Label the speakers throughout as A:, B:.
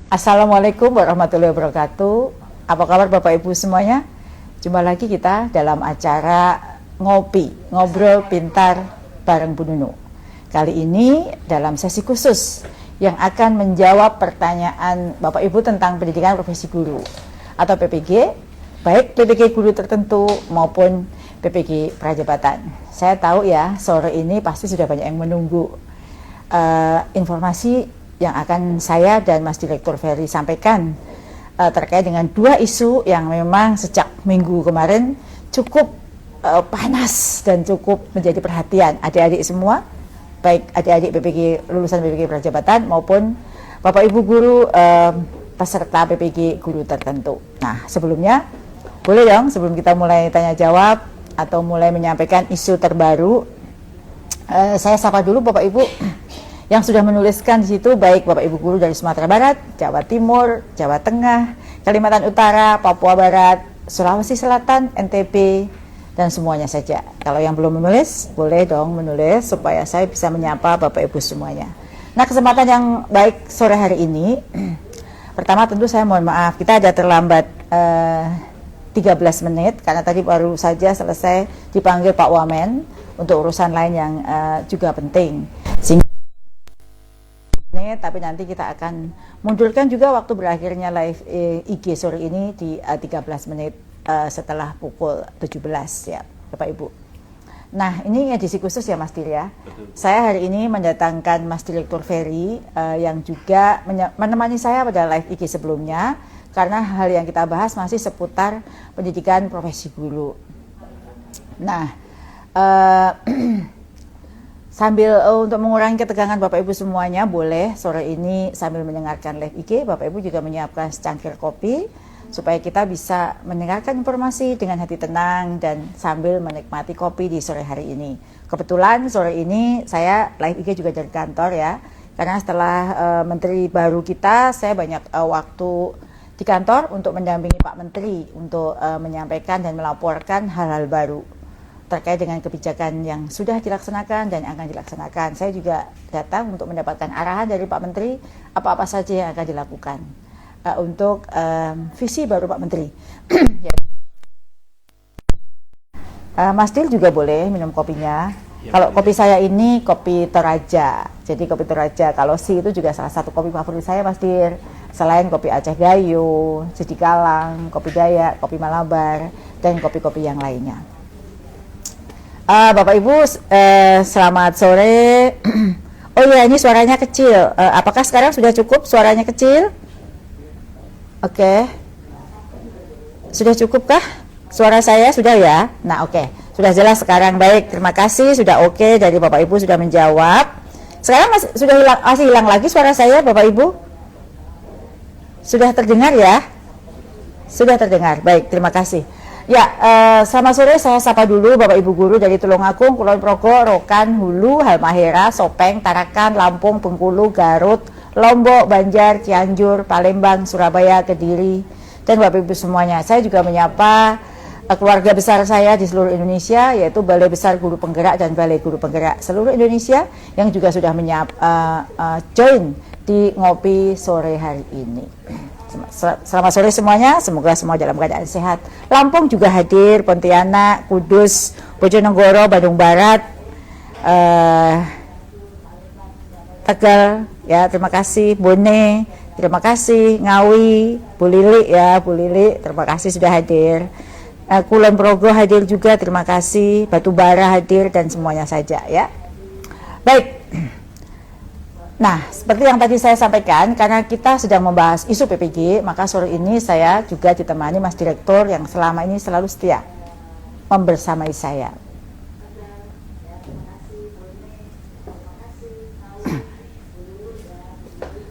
A: Assalamualaikum warahmatullahi wabarakatuh. Apa kabar Bapak Ibu semuanya? Jumpa lagi kita dalam acara ngobrol pintar bareng Bu Nunu. Kali ini dalam sesi khusus yang akan menjawab pertanyaan Bapak Ibu tentang pendidikan profesi guru atau PPG, baik PPG guru tertentu maupun PPG prajabatan. Saya tahu ya, sore ini pasti sudah banyak yang menunggu informasi yang akan saya dan Mas Direktur Ferry sampaikan terkait dengan dua isu yang memang sejak minggu kemarin cukup panas dan cukup menjadi perhatian adik-adik semua, baik adik-adik lulusan PPG prajabatan maupun Bapak Ibu guru peserta PPG guru tertentu. Nah, sebelumnya boleh dong sebelum kita mulai tanya jawab atau mulai menyampaikan isu terbaru, saya sapa dulu Bapak Ibu yang sudah menuliskan di situ, baik Bapak Ibu guru dari Sumatera Barat, Jawa Timur, Jawa Tengah, Kalimantan Utara, Papua Barat, Sulawesi Selatan, NTB, dan semuanya saja. Kalau yang belum menulis, boleh dong menulis supaya saya bisa menyapa Bapak Ibu semuanya. Nah, kesempatan yang baik sore hari ini, pertama tentu saya mohon maaf, kita ada terlambat 13 menit, karena tadi baru saja selesai dipanggil Pak Wamen untuk urusan lain yang juga penting. Tapi nanti kita akan mundurkan juga waktu berakhirnya live IG sore ini di 13 menit setelah pukul 17 ya Bapak Ibu. Nah, ini edisi khusus ya Mas Dir ya. Betul. Saya hari ini mendatangkan Mas Direktur Ferry yang juga menemani saya pada live IG sebelumnya, karena hal yang kita bahas masih seputar pendidikan profesi guru. Nah, sambil untuk mengurangi ketegangan Bapak Ibu semuanya, boleh sore ini sambil mendengarkan live IG, Bapak Ibu juga menyiapkan secangkir kopi supaya kita bisa mendengarkan informasi dengan hati tenang dan sambil menikmati kopi di sore hari ini. Kebetulan sore ini saya live IG juga dari kantor ya, karena setelah Menteri baru kita, saya banyak waktu di kantor untuk mendampingi Pak Menteri untuk menyampaikan dan melaporkan hal-hal baru terkait dengan kebijakan yang sudah dilaksanakan dan akan dilaksanakan. Saya juga datang untuk mendapatkan arahan dari Pak Menteri apa-apa saja yang akan dilakukan untuk visi baru Pak Menteri. Mas Dil juga boleh minum kopinya. Ya, kalau kopi saya ini kopi Toraja, jadi kopi Toraja. Kalau Si itu juga salah satu kopi favorit saya Mas Dir. Selain kopi Aceh Gayo, Sedi Kalang, kopi Dayak, kopi Malabar, dan kopi-kopi yang lainnya. Bapak Ibu, selamat sore. Oh iya, ini suaranya kecil. Apakah sekarang sudah cukup suaranya kecil? Oke. Sudah cukupkah? Suara saya sudah ya? Nah, oke. Sudah jelas sekarang. Baik, terima kasih. Sudah oke dari Bapak Ibu sudah menjawab. Sekarang masih hilang lagi suara saya, Bapak Ibu? Sudah terdengar ya? Sudah terdengar. Baik, terima kasih. Ya, selamat sore, saya sapa dulu Bapak Ibu guru dari Tulungagung, Kulon Progo, Rokan, Hulu, Halmahera, Sopeng, Tarakan, Lampung, Bengkulu, Garut, Lombok, Banjar, Cianjur, Palembang, Surabaya, Kediri, dan Bapak Ibu semuanya. Saya juga menyapa keluarga besar saya di seluruh Indonesia, yaitu Balai Besar Guru Penggerak dan Balai Guru Penggerak seluruh Indonesia yang juga sudah join di ngopi sore hari ini. Selamat sore semuanya, semoga semua dalam keadaan sehat. Lampung juga hadir, Pontianak, Kudus, Bojonegoro, Bandung Barat, Tegal, ya terima kasih, Bone, terima kasih, Ngawi, Bu Lili ya, Bu Lili, terima kasih sudah hadir. Kulon Progo hadir juga, terima kasih, Batubara hadir dan semuanya saja ya. Baik. Nah, seperti yang tadi saya sampaikan, karena kita sedang membahas isu PPG, maka sore ini saya juga ditemani Mas Direktur yang selama ini selalu setia membersamai saya.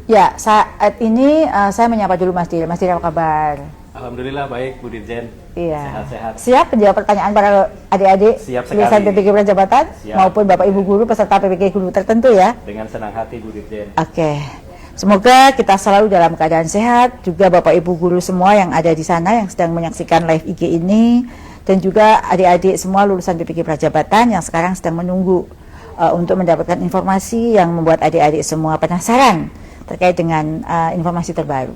A: Ya, saat ini saya menyapa dulu Mas Dir. Mas Dir, apa kabar?
B: Alhamdulillah baik, Bu Dirjen.
A: Iya.
B: Sehat-sehat.
A: Siap menjawab pertanyaan para adik-adik lulusan PPG prajabatan maupun Bapak Ibu guru peserta PPG guru tertentu ya.
B: Dengan senang hati, Bu Dirjen.
A: Oke. Semoga kita selalu dalam keadaan sehat, juga Bapak Ibu guru semua yang ada di sana yang sedang menyaksikan live IG ini, dan juga adik-adik semua lulusan PPG prajabatan yang sekarang sedang menunggu untuk mendapatkan informasi yang membuat adik-adik semua penasaran terkait dengan informasi terbaru.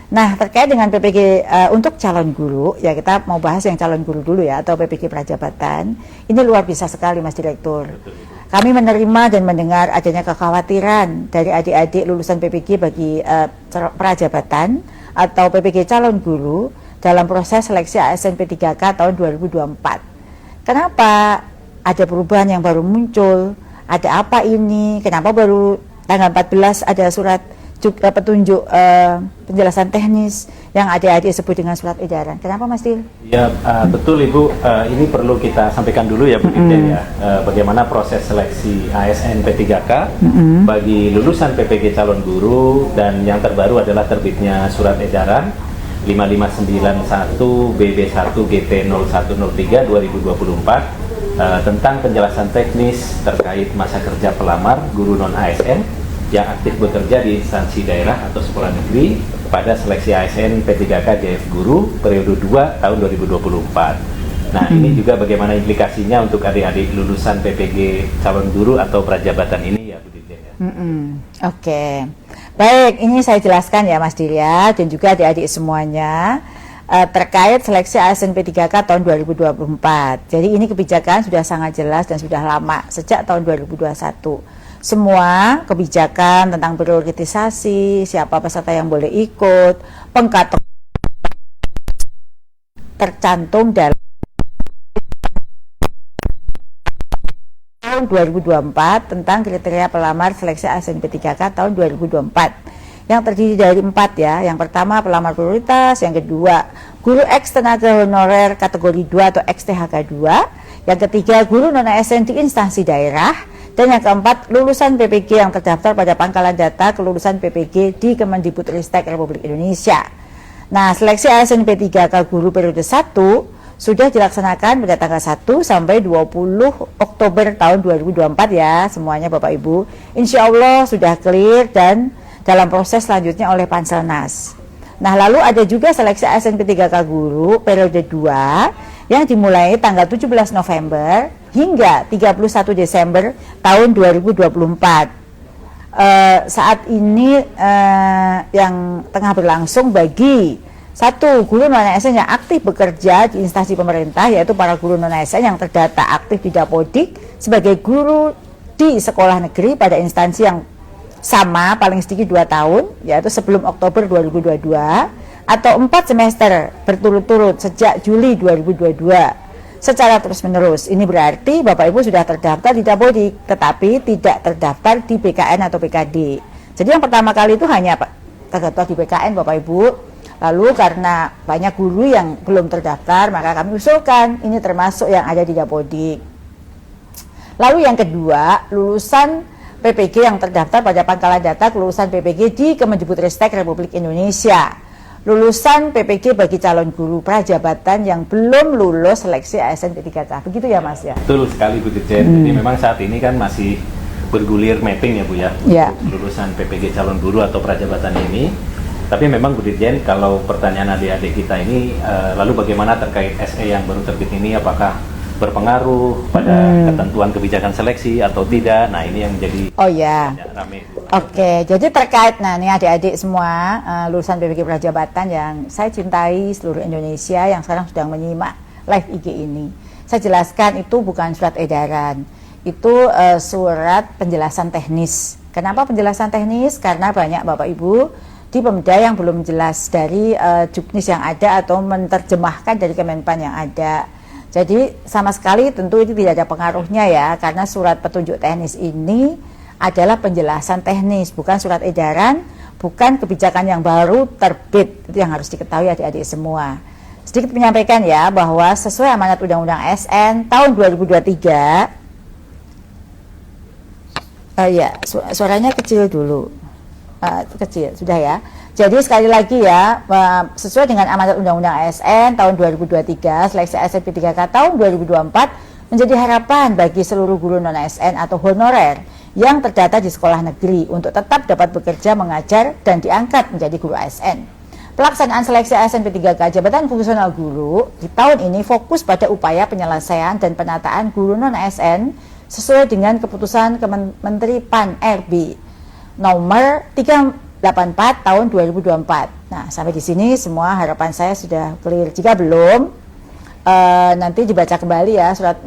A: Nah, terkait dengan PPG untuk calon guru, ya kita mau bahas yang calon guru dulu ya, atau PPG prajabatan. Ini luar biasa sekali Mas Direktur. Kami menerima dan mendengar adanya kekhawatiran dari adik-adik lulusan PPG bagi prajabatan atau PPG calon guru dalam proses seleksi ASN P3K tahun 2024. Kenapa ada perubahan yang baru muncul? Ada apa ini? Kenapa baru tanggal 14 ada surat petunjuk penjelasan teknis yang adik-adik sebut dengan surat edaran? Kenapa Mas Dil?
B: Ya betul Ibu, ini perlu kita sampaikan dulu ya Bu Dirjen ya, bagaimana proses seleksi ASN P3K bagi lulusan PPG calon guru, dan yang terbaru adalah terbitnya surat edaran 5591 BB1 GT 0103 2024 tentang penjelasan teknis terkait masa kerja pelamar guru non ASN yang aktif bekerja di instansi daerah atau sekolah negeri pada seleksi ASN P3K JF Guru periode 2 tahun 2024. Nah, ini juga bagaimana implikasinya untuk adik-adik lulusan PPG calon guru atau prajabatan ini ya Bu Dirjen ya.
A: Oke. Baik, ini saya jelaskan ya Mas Dirya dan juga adik-adik semuanya terkait seleksi ASN P3K tahun 2024. Jadi ini kebijakan sudah sangat jelas dan sudah lama, sejak tahun 2021. Semua kebijakan tentang prioritisasi, siapa peserta yang boleh ikut, pengkategorian tercantum dalam tahun 2024 tentang kriteria pelamar seleksi ASN P3K tahun 2024 yang terdiri dari 4 ya. Yang pertama pelamar prioritas, yang kedua guru X tenaga honorer kategori 2 atau XTHK 2, yang ketiga guru non ASN di instansi daerah, dan yang keempat lulusan PPG yang terdaftar pada pangkalan data kelulusan PPG di Kemendikbudristek Republik Indonesia. Nah, seleksi ASN P3K guru periode 1 sudah dilaksanakan pada tanggal 1 sampai 20 Oktober tahun 2024 ya semuanya Bapak Ibu. Insya Allah sudah clear dan dalam proses selanjutnya oleh Panselnas. Nah, lalu ada juga seleksi ASN P3K guru periode 2 yang dimulai tanggal 17 November hingga 31 Desember tahun 2024. Saat ini yang tengah berlangsung bagi 1 guru non-ASN yang aktif bekerja di instansi pemerintah, yaitu para guru non-ASN yang terdata aktif di Dapodik sebagai guru di sekolah negeri pada instansi yang sama paling sedikit 2 tahun, yaitu sebelum Oktober 2022 atau 4 semester berturut-turut sejak Juli 2022 secara terus-menerus. Ini berarti Bapak Ibu sudah terdaftar di Dapodik tetapi tidak terdaftar di BKN atau PKD. Jadi yang pertama kali itu hanya terdaftar di BKN Bapak Ibu. Lalu karena banyak guru yang belum terdaftar, maka kami usulkan ini termasuk yang ada di Dapodik. Lalu yang kedua, lulusan PPG yang terdaftar pada pangkalan data kelulusan PPG di Kemendikbudristek Republik Indonesia. Lulusan PPG bagi calon guru prajabatan yang belum lulus seleksi ASN P3K. Begitu ya Mas ya?
B: Betul sekali Bu Dirjen. Jadi memang saat ini kan masih bergulir mapping ya Bu ya, lulusan PPG calon guru atau prajabatan ini. Tapi memang Bu Dirjen, kalau pertanyaan adik-adik kita ini, lalu bagaimana terkait SE yang baru terbit ini, apakah berpengaruh pada ketentuan kebijakan seleksi atau tidak? Nah, ini yang menjadi rame.
A: Oke, jadi terkait, nah ini adik-adik semua lulusan PPG prajabatan yang saya cintai seluruh Indonesia yang sekarang sedang menyimak live IG ini. Saya jelaskan itu bukan surat edaran, itu surat penjelasan teknis. Kenapa penjelasan teknis? Karena banyak Bapak Ibu di Pemda yang belum jelas dari juknis yang ada atau menerjemahkan dari Kemenpan yang ada. Jadi sama sekali tentu ini tidak ada pengaruhnya ya, karena surat petunjuk teknis ini adalah penjelasan teknis, bukan surat edaran, bukan kebijakan yang baru terbit. Itu yang harus diketahui adik-adik semua. Sedikit menyampaikan ya bahwa sesuai amanat Undang-Undang ASN tahun 2023, suaranya kecil dulu, kecil sudah ya. Jadi sekali lagi ya, sesuai dengan amanat Undang-Undang ASN tahun 2023, seleksi ASN P3K tahun 2024 menjadi harapan bagi seluruh guru non-ASN atau honorer yang terdata di sekolah negeri untuk tetap dapat bekerja, mengajar, dan diangkat menjadi guru ASN. Pelaksanaan seleksi ASN P3K jabatan fungsional guru di tahun ini fokus pada upaya penyelesaian dan penataan guru non-ASN sesuai dengan keputusan Menteri PAN RB nomor 384 tahun 2024. Nah, sampai di sini semua harapan saya sudah clear. Jika belum, nanti dibaca kembali ya surat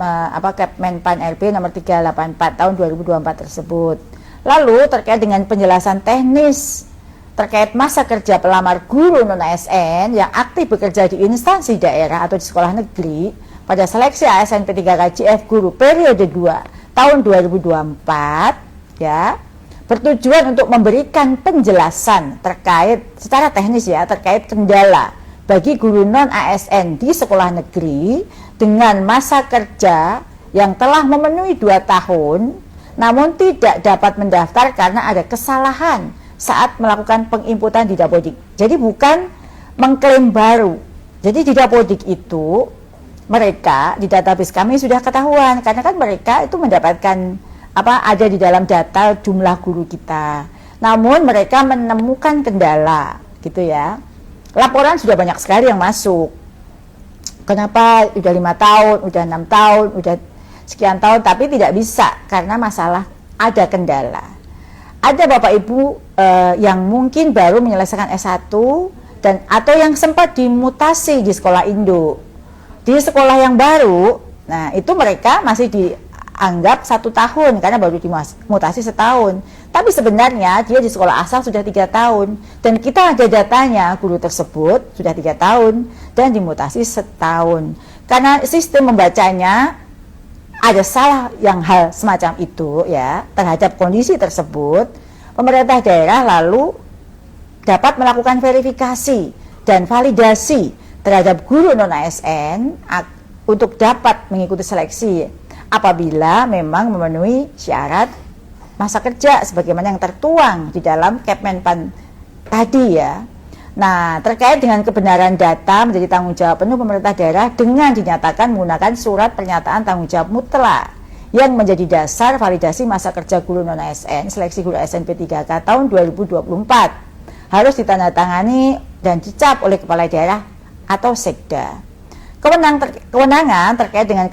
A: Kepmenpan RB nomor 384 tahun 2024 tersebut. Lalu terkait dengan penjelasan teknis terkait masa kerja pelamar guru non-ASN yang aktif bekerja di instansi daerah atau di sekolah negeri pada seleksi ASN P3K guru periode 2 tahun 2024 ya, bertujuan untuk memberikan penjelasan terkait secara teknis ya, terkait kendala bagi guru non-ASN di sekolah negeri dengan masa kerja yang telah memenuhi 2 tahun namun tidak dapat mendaftar karena ada kesalahan saat melakukan penginputan di Dapodik. Jadi bukan mengklaim baru. Jadi di Dapodik itu mereka di database kami sudah ketahuan karena kan mereka itu mendapatkan ada di dalam data jumlah guru kita. Namun mereka menemukan kendala gitu ya. Laporan sudah banyak sekali yang masuk. Kenapa udah 5 tahun, udah 6 tahun, udah sekian tahun tapi tidak bisa karena masalah ada kendala. Ada Bapak Ibu yang mungkin baru menyelesaikan S1 dan atau yang sempat dimutasi di sekolah induk. Di sekolah yang baru, nah itu mereka masih dianggap 1 tahun karena baru dimutasi setahun. Tapi sebenarnya dia di sekolah asal sudah 3 tahun dan kita ada datanya guru tersebut sudah 3 tahun dan dimutasi setahun. Karena sistem membacanya ada salah yang hal semacam itu ya terhadap kondisi tersebut, pemerintah daerah lalu dapat melakukan verifikasi dan validasi terhadap guru non-ASN untuk dapat mengikuti seleksi apabila memang memenuhi syarat masa kerja sebagaimana yang tertuang di dalam Kepmenpan tadi ya. Nah, terkait dengan kebenaran data menjadi tanggung jawab penuh pemerintah daerah dengan dinyatakan menggunakan surat pernyataan tanggung jawab mutlak yang menjadi dasar validasi masa kerja guru non-ASN seleksi guru ASN P3K tahun 2024 harus ditandatangani dan dicap oleh kepala daerah atau sekda. Kewenangan terkait dengan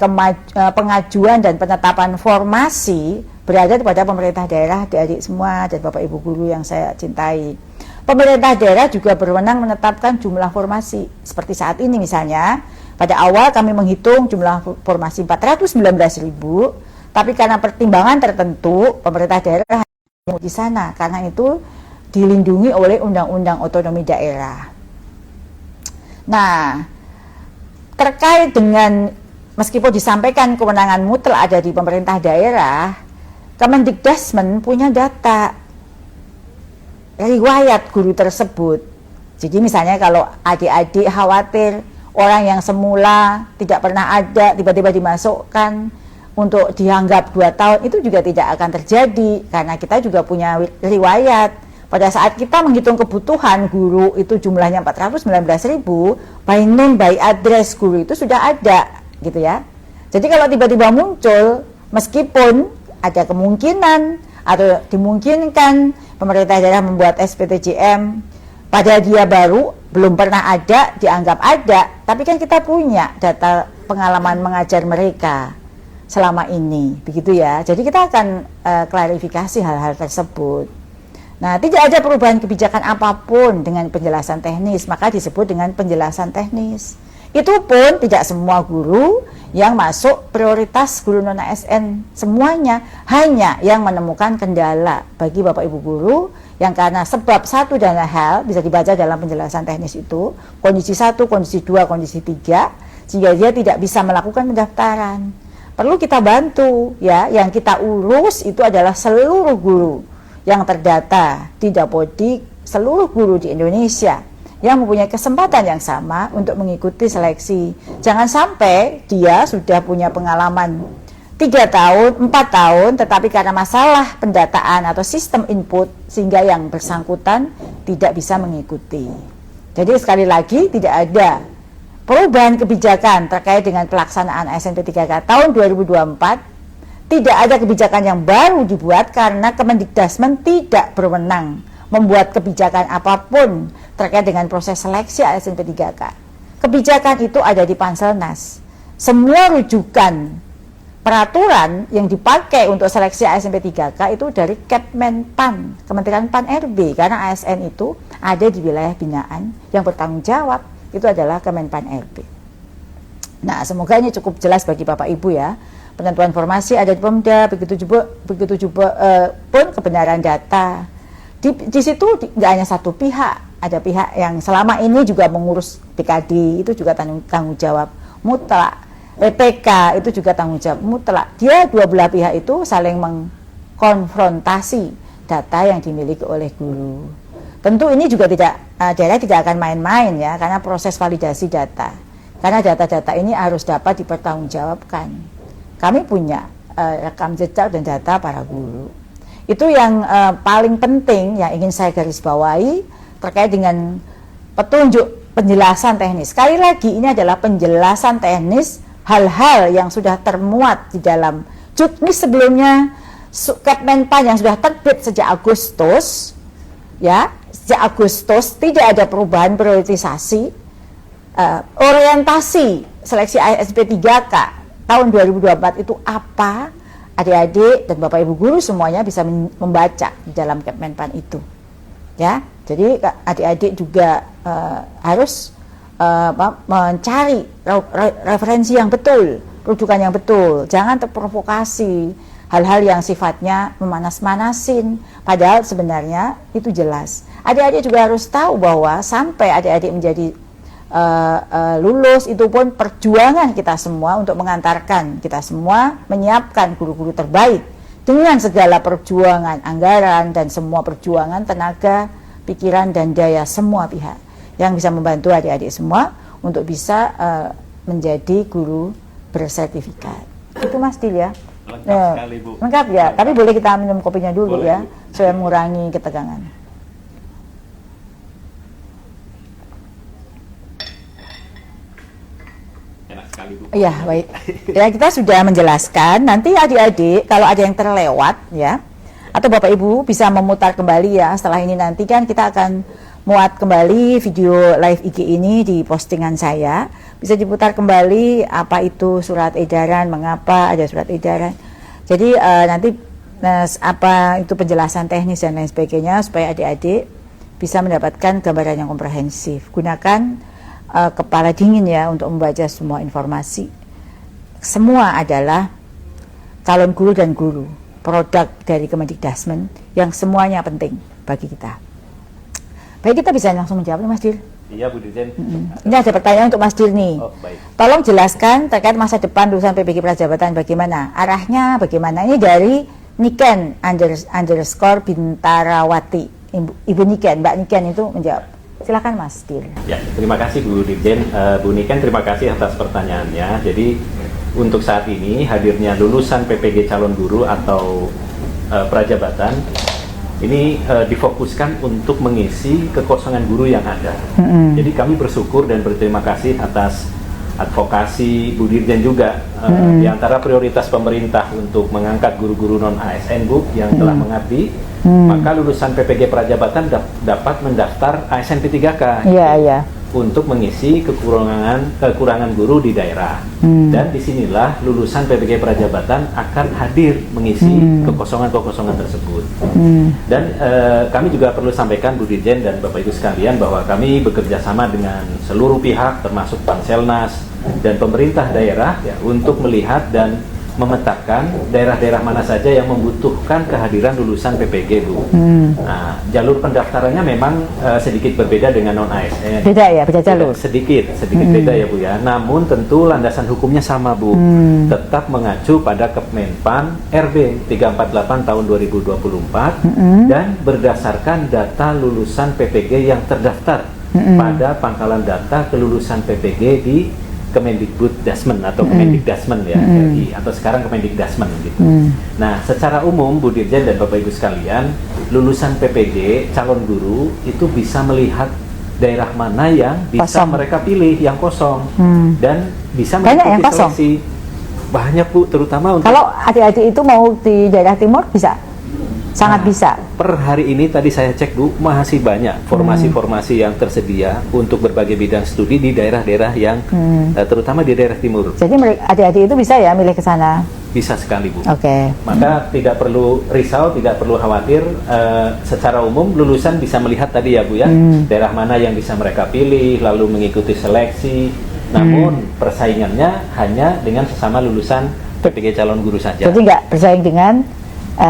A: pengajuan dan penetapan formasi berada kepada pemerintah daerah, adik-adik semua dan Bapak Ibu guru yang saya cintai. Pemerintah daerah juga berwenang menetapkan jumlah formasi. Seperti saat ini misalnya, pada awal kami menghitung jumlah formasi 419.000, tapi karena pertimbangan tertentu, pemerintah daerah di sana karena itu dilindungi oleh Undang-Undang Otonomi Daerah. Nah, terkait dengan meskipun disampaikan kewenangan mutlak ada di pemerintah daerah, Kemendikbudrismen punya data riwayat guru tersebut. Jadi misalnya kalau adik-adik khawatir orang yang semula tidak pernah ada tiba-tiba dimasukkan untuk dianggap 2 tahun, itu juga tidak akan terjadi karena kita juga punya riwayat. Pada saat kita menghitung kebutuhan guru itu jumlahnya 419.000, by name by address guru itu sudah ada gitu ya. Jadi kalau tiba-tiba muncul, meskipun ada kemungkinan atau dimungkinkan pemerintah daerah membuat SPTJM pada dia baru belum pernah ada dianggap ada, tapi kan kita punya data pengalaman mengajar mereka selama ini begitu ya. Jadi kita akan klarifikasi hal-hal tersebut. Nah, tidak ada perubahan kebijakan apapun dengan penjelasan teknis, maka disebut dengan penjelasan teknis. Itu pun tidak semua guru yang masuk prioritas guru non-ASN semuanya, hanya yang menemukan kendala bagi Bapak Ibu guru yang karena sebab satu dan lain hal bisa dibaca dalam penjelasan teknis itu, kondisi 1, kondisi 2, kondisi 3, sehingga dia tidak bisa melakukan pendaftaran. Perlu kita bantu ya, yang kita urus itu adalah seluruh guru yang terdata di Dapodik, seluruh guru di Indonesia yang mempunyai kesempatan yang sama untuk mengikuti seleksi. Jangan sampai dia sudah punya pengalaman 3 tahun, 4 tahun, tetapi karena masalah pendataan atau sistem input sehingga yang bersangkutan tidak bisa mengikuti. Jadi sekali lagi tidak ada perubahan kebijakan terkait dengan pelaksanaan ASN P3K tahun 2024. Tidak ada kebijakan yang baru dibuat karena Kemendikbudrismen tidak berwenang membuat kebijakan apapun terkait dengan proses seleksi ASN P3K. Kebijakan itu ada di Panselnas. Semua rujukan peraturan yang dipakai untuk seleksi ASN P3K itu dari Kepmenpan, Kementerian Pan RB, karena ASN itu ada di wilayah binaan yang bertanggung jawab itu adalah Kemenpan RB. Nah, semoga ini cukup jelas bagi Bapak Ibu ya. Penentuan formasi ada di Pemda, begitu juga pun kebenaran data. Di situ nggak hanya satu pihak, ada pihak yang selama ini juga mengurus BKD, itu juga tanggung jawab mutlak. PK itu juga tanggung jawab mutlak. Dia dua belah pihak itu saling mengkonfrontasi data yang dimiliki oleh guru. Tentu ini juga daerah tidak akan main-main ya, karena proses validasi data. Karena data-data ini harus dapat dipertanggungjawabkan. Kami punya rekam jejak dan data para guru. Itu yang paling penting yang ingin saya garis bawahi terkait dengan petunjuk penjelasan teknis. Sekali lagi ini adalah penjelasan teknis hal-hal yang sudah termuat di dalam juknis sebelumnya, Kepmenpan yang sudah terbit sejak Agustus, ya, sejak Agustus tidak ada perubahan prioritisasi, orientasi seleksi ASN P3K tahun 2024 itu apa, adik-adik dan bapak ibu guru semuanya bisa membaca di dalam Kepmenpan itu, ya. Jadi adik-adik juga harus mencari referensi yang betul, rujukan yang betul, jangan terprovokasi hal-hal yang sifatnya memanas-manasin, padahal sebenarnya itu jelas. Adik-adik juga harus tahu bahwa sampai adik-adik menjadi lulus itu pun perjuangan kita semua untuk mengantarkan kita semua menyiapkan guru-guru terbaik dengan segala perjuangan anggaran dan semua perjuangan tenaga, pikiran dan daya semua pihak yang bisa membantu adik-adik semua untuk bisa menjadi guru bersertifikat. Itu Mas Dil ya.
B: Lengkap sekali, Bu.
A: Lengkap ya,
B: Lengkap.
A: tapi boleh kita minum kopinya dulu
B: Boleh,
A: ya,
B: Bu.
A: supaya mengurangi ketegangan.
B: Enak sekali, Bu.
A: Iya, baik. Ya, kita sudah menjelaskan. Nanti adik-adik kalau ada yang terlewat ya, atau Bapak Ibu bisa memutar kembali ya. Setelah ini nanti kan kita akan muat kembali video live IG ini di postingan saya. Bisa diputar kembali apa itu surat edaran, mengapa ada surat edaran. Jadi nanti apa itu penjelasan teknis dan lain sebagainya supaya adik-adik bisa mendapatkan gambaran yang komprehensif. Gunakan kepala dingin ya untuk membaca semua informasi. Semua adalah calon guru dan guru, produk dari Kemendikdasmen yang semuanya penting bagi kita. Baik, kita bisa langsung menjawab nih Mas Dil.
B: Iya, Bu Dirjen.
A: Ini ada pertanyaan untuk Mas Dil nih.
B: Oh, baik.
A: Tolong jelaskan terkait masa depan lulusan PPG Prajabatan bagaimana? Arahnya bagaimana? Ini dari Niken _ Bintarawati. Ibu Niken, Mbak Niken itu menjawab. Silakan Mas Dil.
B: Ya, terima kasih Bu Dirjen. Bu Niken, terima kasih atas pertanyaannya. Jadi untuk saat ini hadirnya lulusan PPG calon guru atau prajabatan ini difokuskan untuk mengisi kekosongan guru yang ada. Jadi kami bersyukur dan berterima kasih atas advokasi Bu Dirjen juga di antara prioritas pemerintah untuk mengangkat guru-guru non ASN Bu yang telah mengabdi, maka lulusan PPG Prajabatan dapat mendaftar ASN P3K.
A: Iya.
B: Untuk mengisi kekurangan guru di daerah. Dan disinilah lulusan PPG Prajabatan akan hadir mengisi kekosongan-kekosongan tersebut. Dan kami juga perlu sampaikan Bu Dirjen dan Bapak Ibu sekalian bahwa kami bekerja sama dengan seluruh pihak termasuk Panselnas dan pemerintah daerah ya, untuk melihat dan memetakan daerah-daerah mana saja yang membutuhkan kehadiran lulusan PPG, Bu. Nah, jalur pendaftarannya memang sedikit berbeda dengan non ASN.
A: Beda ya, beda jalur.
B: Sedikit beda ya, Bu ya. Namun tentu landasan hukumnya sama, Bu. Tetap mengacu pada Kepmenpan RB 348 tahun 2024 dan berdasarkan data lulusan PPG yang terdaftar pada pangkalan data kelulusan PPG di Kemendikbuddasmen atau Kemendikdasmen ya, RI, atau sekarang Kemendikdasmen gitu. Nah, secara umum Bu Dirjen dan Bapak Ibu sekalian, lulusan PPG calon guru itu bisa melihat daerah mana yang bisa mereka pilih yang kosong dan bisa mengikuti seleksi. Banyak Bu, terutama untuk
A: kalau adik-adik itu mau di daerah timur bisa sangat bisa.
B: Per hari ini tadi saya cek Bu, masih banyak formasi-formasi yang tersedia untuk berbagai bidang studi di daerah-daerah yang terutama di daerah timur.
A: Jadi adik-adik itu bisa ya milih ke sana?
B: Bisa sekali Bu.
A: Oke.
B: Maka tidak perlu risau, tidak perlu khawatir. Secara umum lulusan bisa melihat tadi ya Bu ya, daerah mana yang bisa mereka pilih, lalu mengikuti seleksi. Namun persaingannya hanya dengan sesama lulusan PPG calon guru saja.
A: Jadi nggak bersaing dengan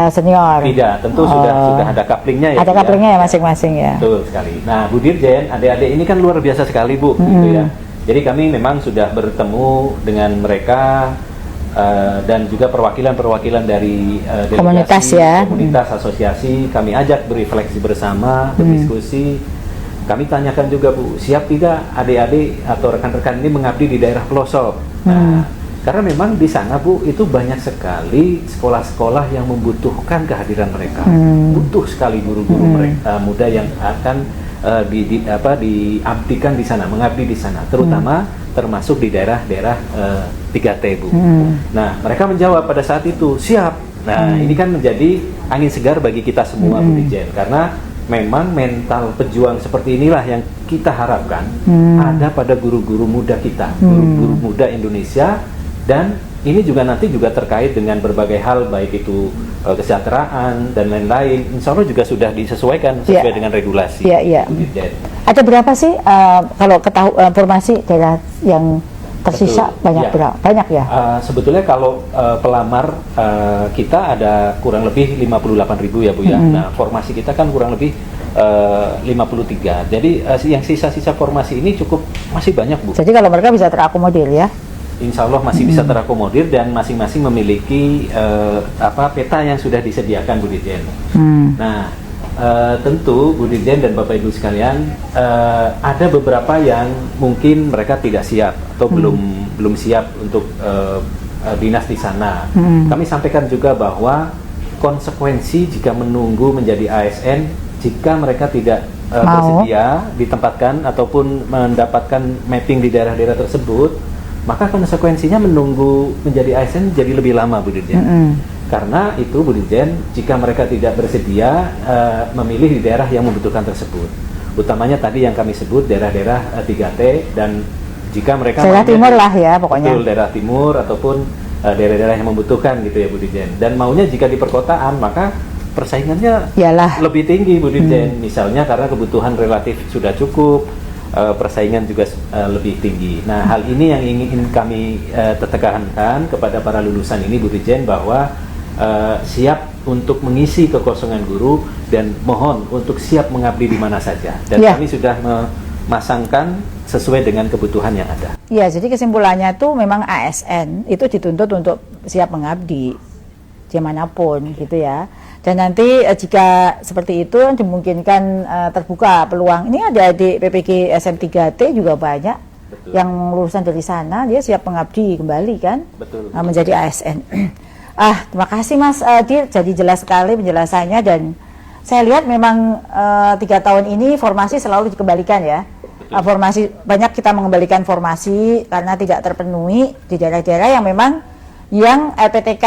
A: senior?
B: Tidak, tentu sudah ada couplingnya ya.
A: Ada couplingnya ya masing-masing ya.
B: Betul sekali. Nah Bu Dirjen, adik-adik ini kan luar biasa sekali Bu, gitu ya. Jadi kami memang sudah bertemu dengan mereka dan juga perwakilan-perwakilan dari
A: komunitas
B: delegasi,
A: ya,
B: komunitas asosiasi, kami ajak berefleksi bersama, berdiskusi. Kami tanyakan juga Bu, siap tidak adik-adik atau rekan-rekan ini mengabdi di daerah pelosok? Nah, karena memang di sana Bu itu banyak sekali sekolah-sekolah yang membutuhkan kehadiran mereka, butuh sekali guru-guru mereka muda yang akan diabdikan di sana, mengabdi di sana, terutama termasuk di daerah-daerah 3T Bu. Nah mereka menjawab pada saat itu siap. Nah ini kan menjadi angin segar bagi kita semua Bu Dirjen, karena memang mental pejuang seperti inilah yang kita harapkan ada pada guru-guru muda kita, guru-guru muda Indonesia. Dan ini juga nanti juga terkait dengan berbagai hal, baik itu kesejahteraan dan lain-lain. Insya Allah juga sudah disesuaikan sesuai dengan regulasi. Bu Dirjen.
A: Ada berapa sih kalau formasi daerah yang tersisa? Banyak ya?
B: Sebetulnya kalau pelamar kita ada kurang lebih 58.000 ya Bu ya. Nah formasi kita kan kurang lebih 53. Jadi yang sisa-sisa formasi ini masih banyak Bu.
A: Jadi kalau mereka bisa terakomodir ya?
B: Insya Allah masih bisa terakomodir dan masing-masing memiliki peta yang sudah disediakan Bu Dirjen. Nah tentu Bu Dirjen dan Bapak Ibu sekalian, ada beberapa yang mungkin mereka tidak siap atau belum siap untuk dinas di sana. Kami sampaikan juga bahwa konsekuensi jika menunggu menjadi ASN, jika mereka tidak bersedia ditempatkan ataupun mendapatkan mapping di daerah-daerah tersebut, maka konsekuensinya menunggu menjadi ASN jadi lebih lama Bu Dirjen. Karena itu Bu Dirjen, jika mereka tidak bersedia memilih di daerah yang membutuhkan tersebut, utamanya tadi yang kami sebut daerah-daerah 3T, dan jika mereka
A: daerah timur lah ya pokoknya.
B: Betul, daerah timur ataupun daerah-daerah yang membutuhkan gitu ya Bu Dirjen. Dan maunya jika di perkotaan maka persaingannya lebih tinggi Bu Dirjen. Misalnya karena kebutuhan relatif sudah cukup, persaingan juga lebih tinggi. Nah hal ini yang ingin kami tekankan kepada para lulusan ini Bu Dirjen, bahwa siap untuk mengisi kekosongan guru dan mohon untuk siap mengabdi di mana saja. Dan kami sudah memasangkan sesuai dengan kebutuhan yang ada.
A: Iya, jadi kesimpulannya tuh memang ASN itu dituntut untuk siap mengabdi dimanapun gitu ya. Dan nanti jika seperti itu dimungkinkan terbuka peluang. Ini ada di PPG SM3T juga banyak. Betul. Yang lulusan dari sana dia siap mengabdi kembali kan. Betul. Menjadi ASN. Terima kasih Mas Dir, jadi jelas sekali penjelasannya, dan saya lihat memang 3 tahun ini formasi selalu dikembalikan ya. Formasi banyak kita mengembalikan formasi karena tidak terpenuhi di daerah-daerah yang memang yang LPTK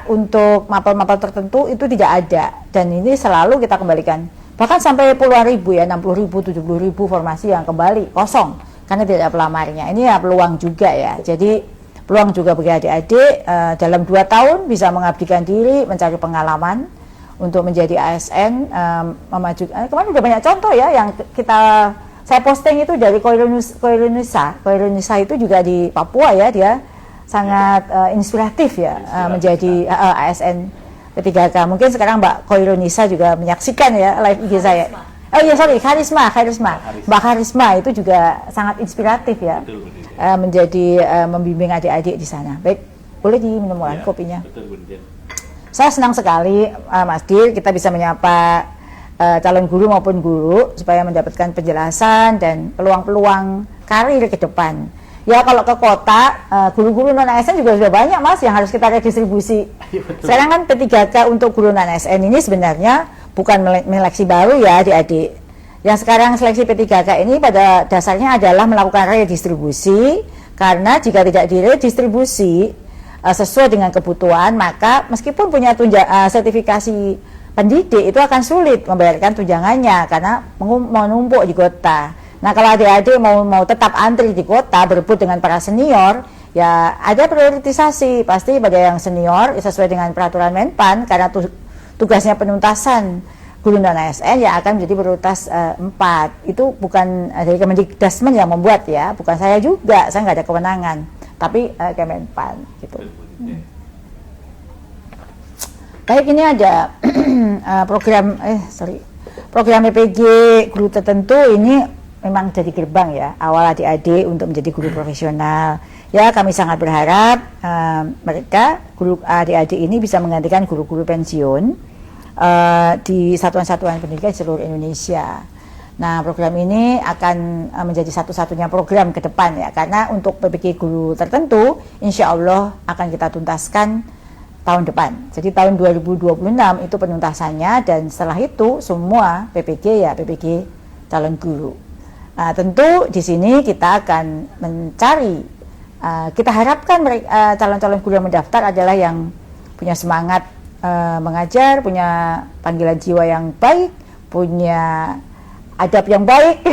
A: untuk mapel-mapel tertentu itu tidak ada, dan ini selalu kita kembalikan. Bahkan sampai puluhan ribu ya, 60.000, 70.000 formasi yang kembali kosong karena tidak ada pelamarnya. Ini ya peluang juga ya. Jadi peluang juga bagi adik-adik dalam 2 tahun bisa mengabdikan diri, mencari pengalaman untuk menjadi ASN, memajukan. Kemarin udah banyak contoh ya yang saya posting itu dari Koirunisa itu juga di Papua ya, dia sangat inspiratif ya menjadi ASN P3K. Mungkin sekarang Mbak Koirunisa juga menyaksikan ya live IG saya. Oh iya sorry, Karisma. Mbak Karisma itu juga sangat inspiratif ya. Menjadi membimbing adik-adik di sana. Baik, boleh diminum kopinya. Saya senang sekali Mas Dir, kita bisa menyapa calon guru maupun guru supaya mendapatkan penjelasan dan peluang-peluang karir ke depan. Ya kalau ke kota, guru-guru non-ASN juga sudah banyak Mas yang harus kita redistribusi. Sekarang kan P3K untuk guru non-ASN ini sebenarnya bukan seleksi baru ya adik-adik. Yang sekarang seleksi P3K ini pada dasarnya adalah melakukan redistribusi, karena jika tidak diredistribusi sesuai dengan kebutuhan, maka meskipun punya sertifikasi pendidik itu akan sulit membayarkan tunjangannya karena menumpuk di kota. Nah, kalau adik-adik mau tetap antri di kota berebut dengan para senior, ya ada prioritisasi pasti pada yang senior sesuai dengan peraturan Menpan, karena tugasnya penuntasan guru non ASN yang akan menjadi prioritas 4. Itu bukan dari Kemendikbudrismen yang membuat ya, bukan saya juga, saya nggak ada kewenangan, tapi Kemenpan gitu. Baik, ini ada program PPG guru tertentu. Ini memang jadi gerbang ya awal adik-adik untuk menjadi guru profesional. Ya, kami sangat berharap mereka guru adik-adik ini bisa menggantikan guru-guru pensiun di satuan-satuan pendidikan seluruh Indonesia. Nah, program ini akan menjadi satu-satunya program ke depan ya, karena untuk PPG guru tertentu insya Allah akan kita tuntaskan tahun depan. Jadi tahun 2026 itu penuntasannya, dan setelah itu semua PPG ya PPG calon guru. Nah, tentu di sini kita akan mencari, kita harapkan calon-calon guru yang mendaftar adalah yang punya semangat mengajar, punya panggilan jiwa yang baik, punya adab yang baik,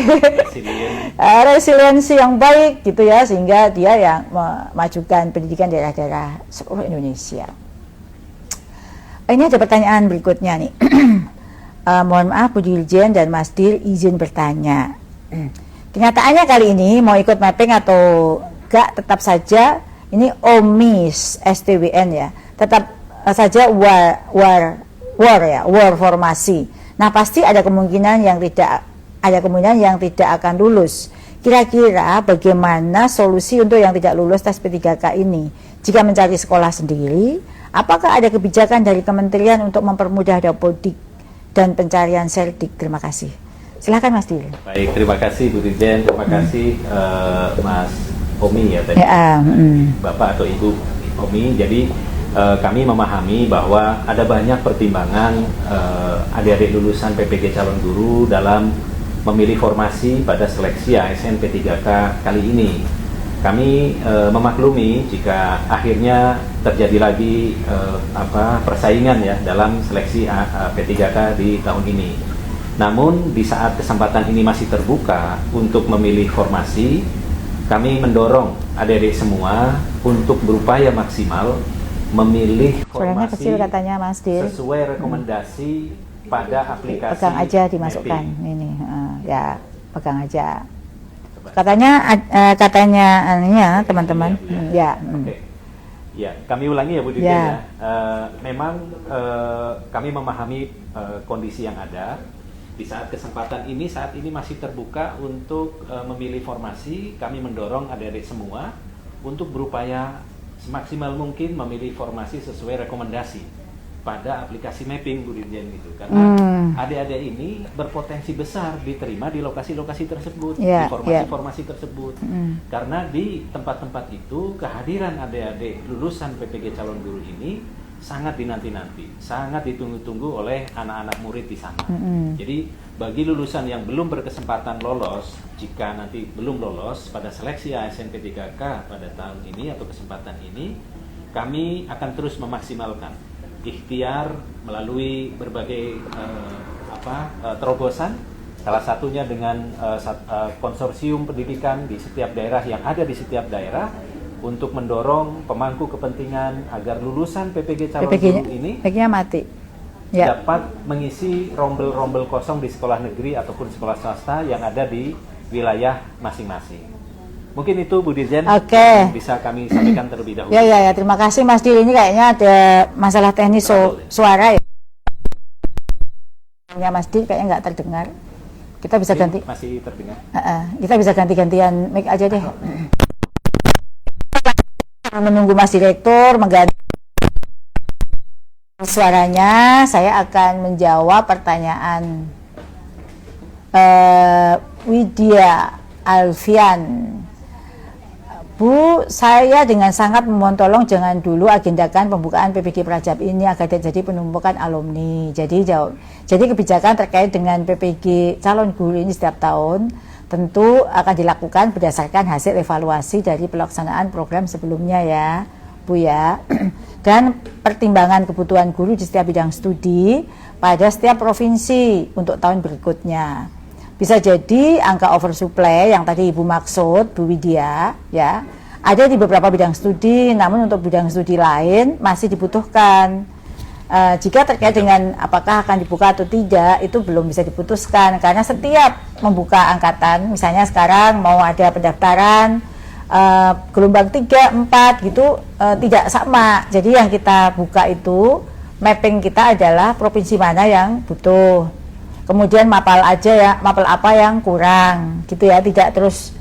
A: resiliensi yang baik gitu ya, sehingga dia yang memajukan pendidikan daerah-daerah seluruh Indonesia. Ini ada pertanyaan berikutnya nih. Mohon maaf Bu Dirjen dan Mas Dir, izin bertanya. Kenyataannya kali ini mau ikut mapping atau enggak, tetap saja ini OMIS STWN ya, tetap saja war formasi. Nah, pasti ada kemungkinan yang tidak akan lulus. Kira-kira bagaimana solusi untuk yang tidak lulus tes P3K ini? Jika mencari sekolah sendiri, apakah ada kebijakan dari kementerian untuk mempermudah dapodik dan pencarian serdik? Terima kasih. Silakan Mas Dir.
B: Baik, terima kasih Bu Dirjen, terima kasih Mas Omi ya tadi, Bapak atau Ibu Omi. Jadi kami memahami bahwa ada banyak pertimbangan adik-adik lulusan PPG calon guru dalam memilih formasi pada seleksi ASN P3K kali ini. Kami memaklumi jika akhirnya terjadi lagi persaingan ya dalam seleksi P3K di tahun ini. Namun di saat kesempatan ini masih terbuka untuk memilih formasi, kami mendorong adik-adik semua untuk berupaya maksimal memilih formasi
A: kecil katanya Mas Dir,
B: sesuai rekomendasi pada aplikasi.
A: Pegang aja dimasukkan mapping. Ini ya pegang aja. Katanya teman-teman. Ya.
B: Okay. Ya, kami ulangi ya Bu Dirjen ya. Memang kami memahami kondisi yang ada. Di saat kesempatan ini, saat ini masih terbuka untuk memilih formasi, kami mendorong adik-adik semua untuk berupaya semaksimal mungkin memilih formasi sesuai rekomendasi pada aplikasi mapping Bu Dirjen gitu. Karena adik-adik ini berpotensi besar diterima di lokasi-lokasi tersebut, di formasi-formasi tersebut. Karena di tempat-tempat itu kehadiran adik-adik lulusan PPG calon guru ini sangat dinanti-nanti, sangat ditunggu-tunggu oleh anak-anak murid di sana. Jadi bagi lulusan yang belum berkesempatan lolos, jika nanti belum lolos pada seleksi ASN P3K pada tahun ini atau kesempatan ini, kami akan terus memaksimalkan ikhtiar melalui berbagai terobosan. Salah satunya dengan konsorsium pendidikan di setiap daerah yang ada di setiap daerah, untuk mendorong pemangku kepentingan agar lulusan PPG calon guru ini dapat mengisi rombel-rombel kosong di sekolah negeri ataupun sekolah swasta yang ada di wilayah masing-masing. Mungkin itu Bu Dirjen bisa kami sampaikan terlebih dahulu.
A: Ya, terima kasih Mas Dir. Ini kayaknya ada masalah teknis suara ya. Mas Dir kayaknya nggak terdengar. Kita bisa ganti.
B: Masih terdengar.
A: Kita bisa ganti-gantian mic aja deh. Menunggu Mas Direktur mengganti suaranya, saya akan menjawab pertanyaan Widya Alfian. Bu, saya dengan sangat memohon tolong jangan dulu agendakan pembukaan PPG Prajab ini agar terjadi penumpukan alumni. Jadi kebijakan terkait dengan PPG calon guru ini setiap tahun tentu akan dilakukan berdasarkan hasil evaluasi dari pelaksanaan program sebelumnya ya. Bu ya. Dan pertimbangan kebutuhan guru di setiap bidang studi pada setiap provinsi untuk tahun berikutnya. Bisa jadi angka oversupply yang tadi Ibu maksud, Bu Widya, ya, ada di beberapa bidang studi, namun untuk bidang studi lain masih dibutuhkan. Jika terkait dengan apakah akan dibuka atau tidak, itu belum bisa diputuskan, karena setiap membuka angkatan, misalnya sekarang mau ada pendaftaran gelombang 3, 4 gitu, tidak sama. Jadi yang kita buka itu, mapping kita adalah provinsi mana yang butuh, kemudian mapel aja ya, mapel apa yang kurang gitu ya, tidak terus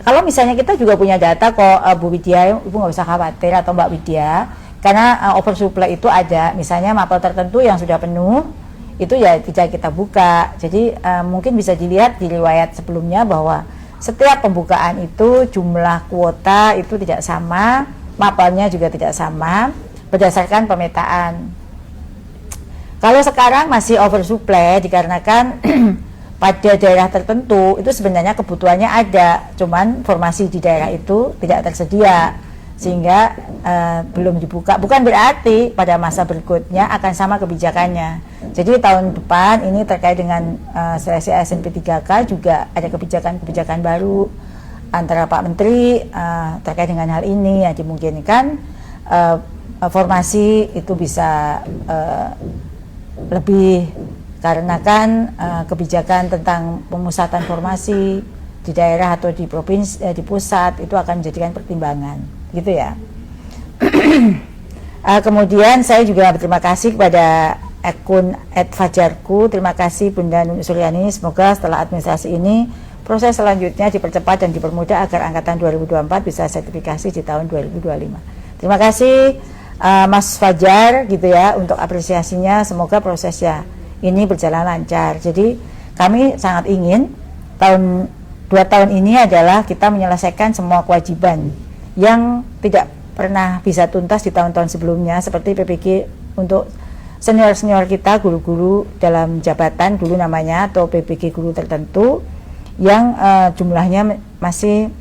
A: kalau misalnya kita juga punya data kok, Bu Widya, Ibu nggak usah khawatir, atau Mbak Widya, karena oversupply itu ada, misalnya mapel tertentu yang sudah penuh itu ya tidak kita buka. Jadi mungkin bisa dilihat di riwayat sebelumnya bahwa setiap pembukaan itu jumlah kuota itu tidak sama, mapelnya juga tidak sama berdasarkan pemetaan. Kalau sekarang masih oversupply dikarenakan pada daerah tertentu itu sebenarnya kebutuhannya ada, cuman formasi di daerah itu tidak tersedia, sehingga belum dibuka. Bukan berarti pada masa berikutnya akan sama kebijakannya. Jadi tahun depan ini terkait dengan seleksi ASNP 3K juga ada kebijakan-kebijakan baru antara Pak Menteri terkait dengan hal ini, yang dimungkinkan formasi itu bisa lebih, karena kan kebijakan tentang pemusatan formasi di daerah atau di provinsi, di pusat itu akan menjadikan pertimbangan, gitu ya. Kemudian saya juga berterima kasih kepada akun @fajarku. Terima kasih Bunda Nuni Suryani. Semoga setelah administrasi ini proses selanjutnya dipercepat dan dipermudah agar angkatan 2024 bisa sertifikasi di tahun 2025. Terima kasih Mas Fajar gitu ya untuk apresiasinya. Semoga prosesnya ini berjalan lancar. Jadi kami sangat ingin 2 tahun ini adalah kita menyelesaikan semua kewajiban yang tidak pernah bisa tuntas di tahun-tahun sebelumnya, seperti PPG untuk senior-senior kita, guru-guru dalam jabatan dulu namanya, atau PPG guru tertentu yang jumlahnya masih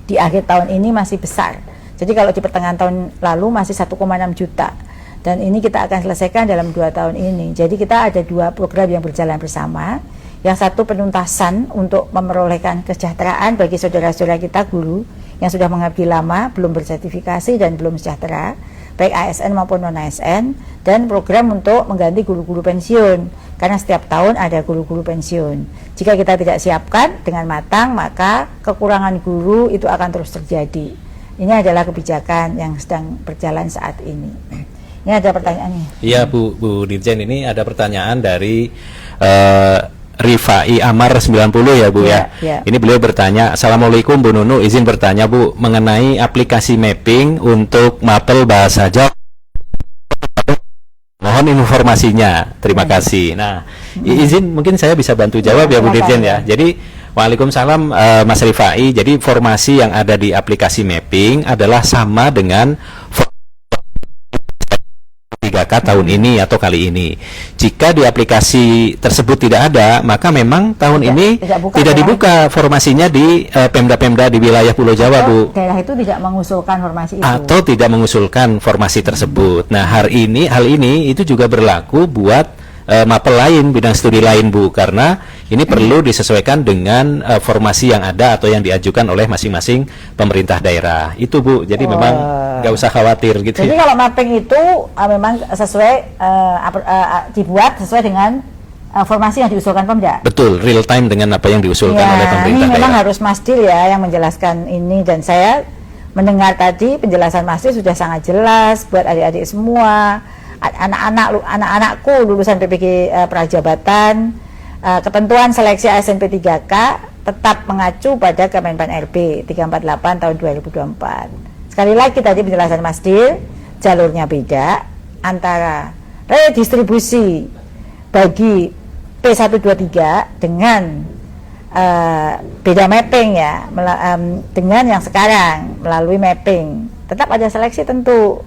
A: di akhir tahun ini masih besar. Jadi kalau di pertengahan tahun lalu masih 1,6 juta, dan ini kita akan selesaikan dalam 2 tahun ini. Jadi kita ada 2 program yang berjalan bersama. Yang satu penuntasan untuk memperolehkan kesejahteraan bagi saudara-saudara kita guru yang sudah mengabdi lama, belum bersertifikasi dan belum sejahtera, baik ASN maupun non-ASN, dan program untuk mengganti guru-guru pensiun, karena setiap tahun ada guru-guru pensiun. Jika kita tidak siapkan dengan matang, maka kekurangan guru itu akan terus terjadi. Ini adalah kebijakan yang sedang berjalan saat ini. Ini ada pertanyaannya.
C: Iya Bu Dirjen, ini ada pertanyaan dari Rifai Amar 90 ya Bu ya. Ini beliau bertanya, Assalamualaikum Bu Nunu, izin bertanya Bu mengenai aplikasi mapping untuk mapel bahasa Jawa. Mohon informasinya. Terima kasih. Nah, izin mungkin saya bisa bantu jawab ya Bu Dirjen ya. Jadi Waalaikumsalam Mas Rifai. Jadi formasi yang ada di aplikasi mapping adalah sama dengan 3K tahun ini atau kali ini. Jika di aplikasi tersebut tidak ada, maka memang tahun ini tidak dibuka formasinya di Pemda-Pemda di wilayah Pulau Jawa, Bu.
A: Daerah itu tidak mengusulkan formasi itu.
C: Atau tidak mengusulkan formasi tersebut. Nah, hal ini itu juga berlaku buat mapel lain, bidang studi lain Bu, karena ini perlu disesuaikan dengan formasi yang ada atau yang diajukan oleh masing-masing pemerintah daerah. Itu Bu, jadi memang nggak usah khawatir gitu.
A: Jadi kalau mapping itu memang sesuai dibuat sesuai dengan formasi yang diusulkan Pemda.
C: Betul, real time dengan apa yang diusulkan oleh pemerintah
A: ini
C: daerah.
A: Memang harus Mas Dil ya yang menjelaskan ini, dan saya mendengar tadi penjelasan Mas Dil sudah sangat jelas buat adik-adik semua. Anak-anakku lulusan PPG Prajabatan, ketentuan seleksi ASNP 3K tetap mengacu pada Kemenpan RB 348 tahun 2024. Sekali lagi tadi penjelasan Mas Dil, jalurnya beda antara redistribusi bagi P123 dengan beda mapping ya, dengan yang sekarang melalui mapping. Tetap ada seleksi tentu,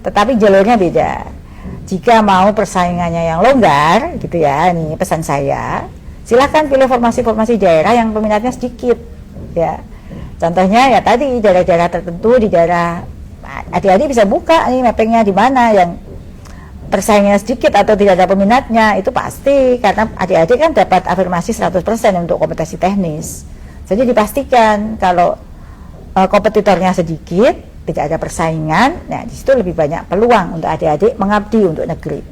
A: tetapi jalurnya beda. Jika mau persaingannya yang longgar gitu ya, ini pesan saya, silahkan pilih formasi-formasi daerah yang peminatnya sedikit ya. Contohnya ya tadi daerah-daerah tertentu di daerah adik-adik bisa buka nih mappingnya di mana yang persaingannya sedikit atau tidak ada peminatnya, itu pasti karena adik-adik kan dapat afirmasi 100% untuk kompetensi teknis. Jadi dipastikan kalau kompetitornya sedikit, tidak ada persaingan, nah di situ lebih banyak peluang untuk adik-adik mengabdi untuk negeri.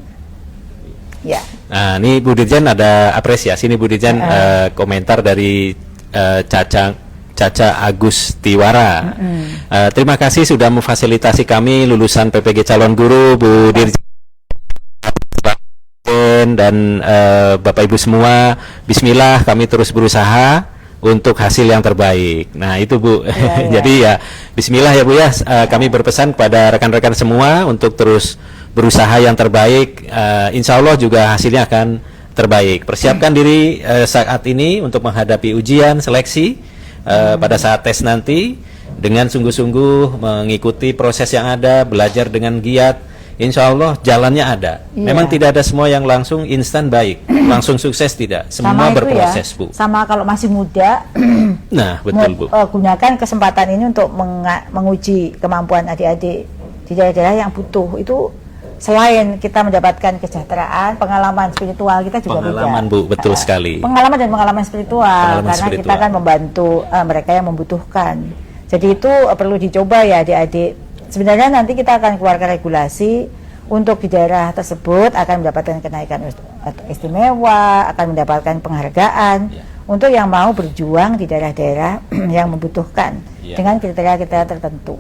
A: Ya.
C: Nah, ini Bu Dirjen ada apresiasi nih Bu Dirjen, komentar dari Caca Agustiwara. Terima kasih sudah memfasilitasi kami lulusan PPG calon guru, Bu Dirjen dan Bapak Ibu semua. Bismillah, kami terus berusaha untuk hasil yang terbaik. Nah itu Bu. Jadi ya Bismillah ya Bu ya. Kami berpesan kepada rekan-rekan semua untuk terus berusaha yang terbaik. Insya Allah juga hasilnya akan terbaik. Persiapkan diri saat ini untuk menghadapi ujian seleksi pada saat tes nanti dengan sungguh-sungguh mengikuti proses yang ada, belajar dengan giat. Insya Allah jalannya ada. Memang tidak ada semua yang langsung instan baik, langsung sukses tidak. Semua
A: sama
C: berproses
A: ya,
C: Bu.
A: Sama kalau masih muda.
C: Nah betul Bu.
A: Gunakan kesempatan ini untuk menguji kemampuan adik-adik di daerah-daerah yang butuh itu. Selain kita mendapatkan kesejahteraan, pengalaman spiritual kita juga
C: pengalaman Bu, betul sekali.
A: Pengalaman dan pengalaman spiritual, karena kita kan membantu mereka yang membutuhkan. Jadi itu perlu dicoba ya adik-adik. Sebenarnya nanti kita akan keluarkan regulasi untuk di daerah tersebut akan mendapatkan kenaikan istimewa, akan mendapatkan penghargaan untuk yang mau berjuang di daerah-daerah yang membutuhkan dengan kriteria-kriteria tertentu.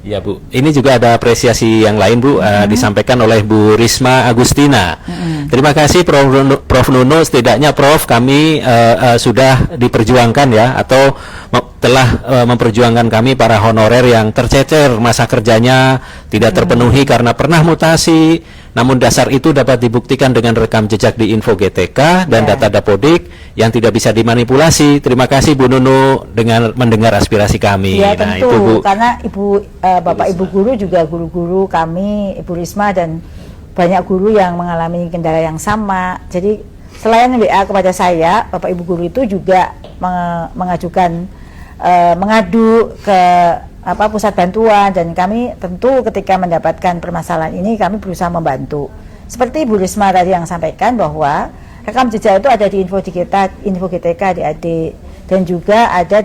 C: Ya Bu, ini juga ada apresiasi yang lain Bu, disampaikan oleh Bu Risma Agustina. Terima kasih Prof Nuno, setidaknya Prof kami sudah diperjuangkan ya, atau telah memperjuangkan kami para honorer yang tercecer masa kerjanya tidak terpenuhi karena pernah mutasi. Namun dasar itu dapat dibuktikan dengan rekam jejak di Info GTK dan data Dapodik yang tidak bisa dimanipulasi. Terima kasih Bu Nunu dengan mendengar aspirasi kami.
A: Ya
C: Nah,
A: tentu,
C: itu Bu.
A: karena Bapak Ibu guru juga guru-guru kami, Ibu Risma dan banyak guru yang mengalami kendala yang sama. Jadi selain WA kepada saya, Bapak Ibu guru itu juga mengajukan mengadu ke pusat bantuan, dan kami tentu ketika mendapatkan permasalahan ini kami berusaha membantu. Seperti Bu Risma tadi yang sampaikan bahwa rekam jejak itu ada di Info GTK adik-adik, dan juga ada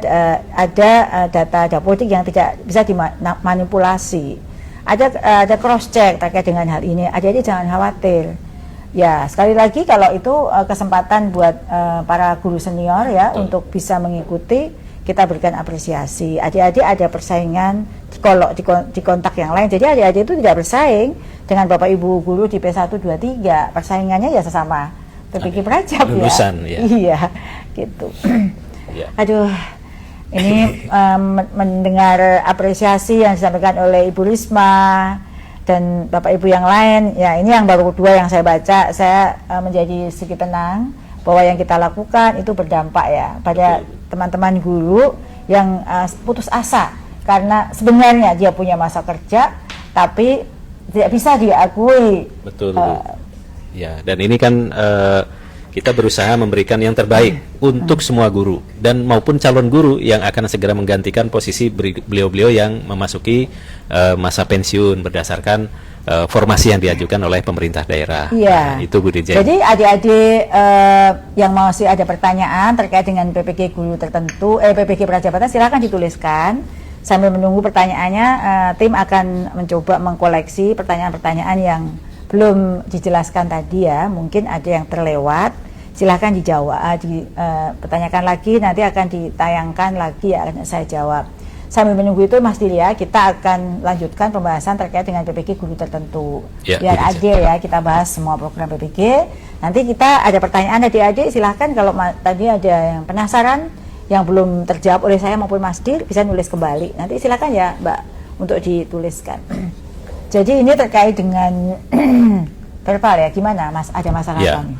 A: data Dapodik yang tidak bisa dimanipulasi. Ada cross check terkait dengan hal ini. Adik-adik jangan khawatir. Ya, sekali lagi kalau itu kesempatan buat para guru senior ya untuk bisa mengikuti, kita berikan apresiasi. Adik-adik ada persaingan kalau di kontak yang lain. Jadi adik-adik itu tidak bersaing dengan Bapak Ibu guru di P1, 2, 3. Persaingannya ya sesama PPG Prajab
C: lulusan, ya.
A: Iya, gitu. Aduh, ini mendengar apresiasi yang disampaikan oleh Ibu Risma dan Bapak Ibu yang lain. Ya, ini yang baru kedua yang saya baca. Saya menjadi sedikit tenang bahwa yang kita lakukan itu berdampak ya pada teman-teman guru yang putus asa karena sebenarnya dia punya masa kerja tapi tidak bisa diakui.
C: Betul. Ya, dan ini kan kita berusaha memberikan yang terbaik untuk semua guru dan maupun calon guru yang akan segera menggantikan posisi beliau-beliau yang memasuki masa pensiun berdasarkan formasi yang diajukan oleh pemerintah daerah.
A: Iya.
C: Nah, itu Bu Dirjen.
A: Jadi adik-adik yang masih ada pertanyaan terkait dengan PPG guru tertentu, PPG Prajabatan, silakan dituliskan. Sambil menunggu pertanyaannya, tim akan mencoba mengkoleksi pertanyaan-pertanyaan yang belum dijelaskan tadi ya. Mungkin ada yang terlewat. Silahkan dijawab, dipertanyakan lagi, nanti akan ditayangkan lagi ya, akan saya jawab. Sambil menunggu itu Mas Dilia, kita akan lanjutkan pembahasan terkait dengan PPG guru tertentu. Biar adil ya, kita bahas semua program PPG. Nanti kita ada pertanyaan adik-adik, silahkan kalau tadi ada yang penasaran, yang belum terjawab oleh saya maupun Mas Dir, bisa nulis kembali. Nanti silakan ya Mbak, untuk dituliskan. Jadi ini terkait dengan verbal ya, gimana Mas? Ada masalah apa nih?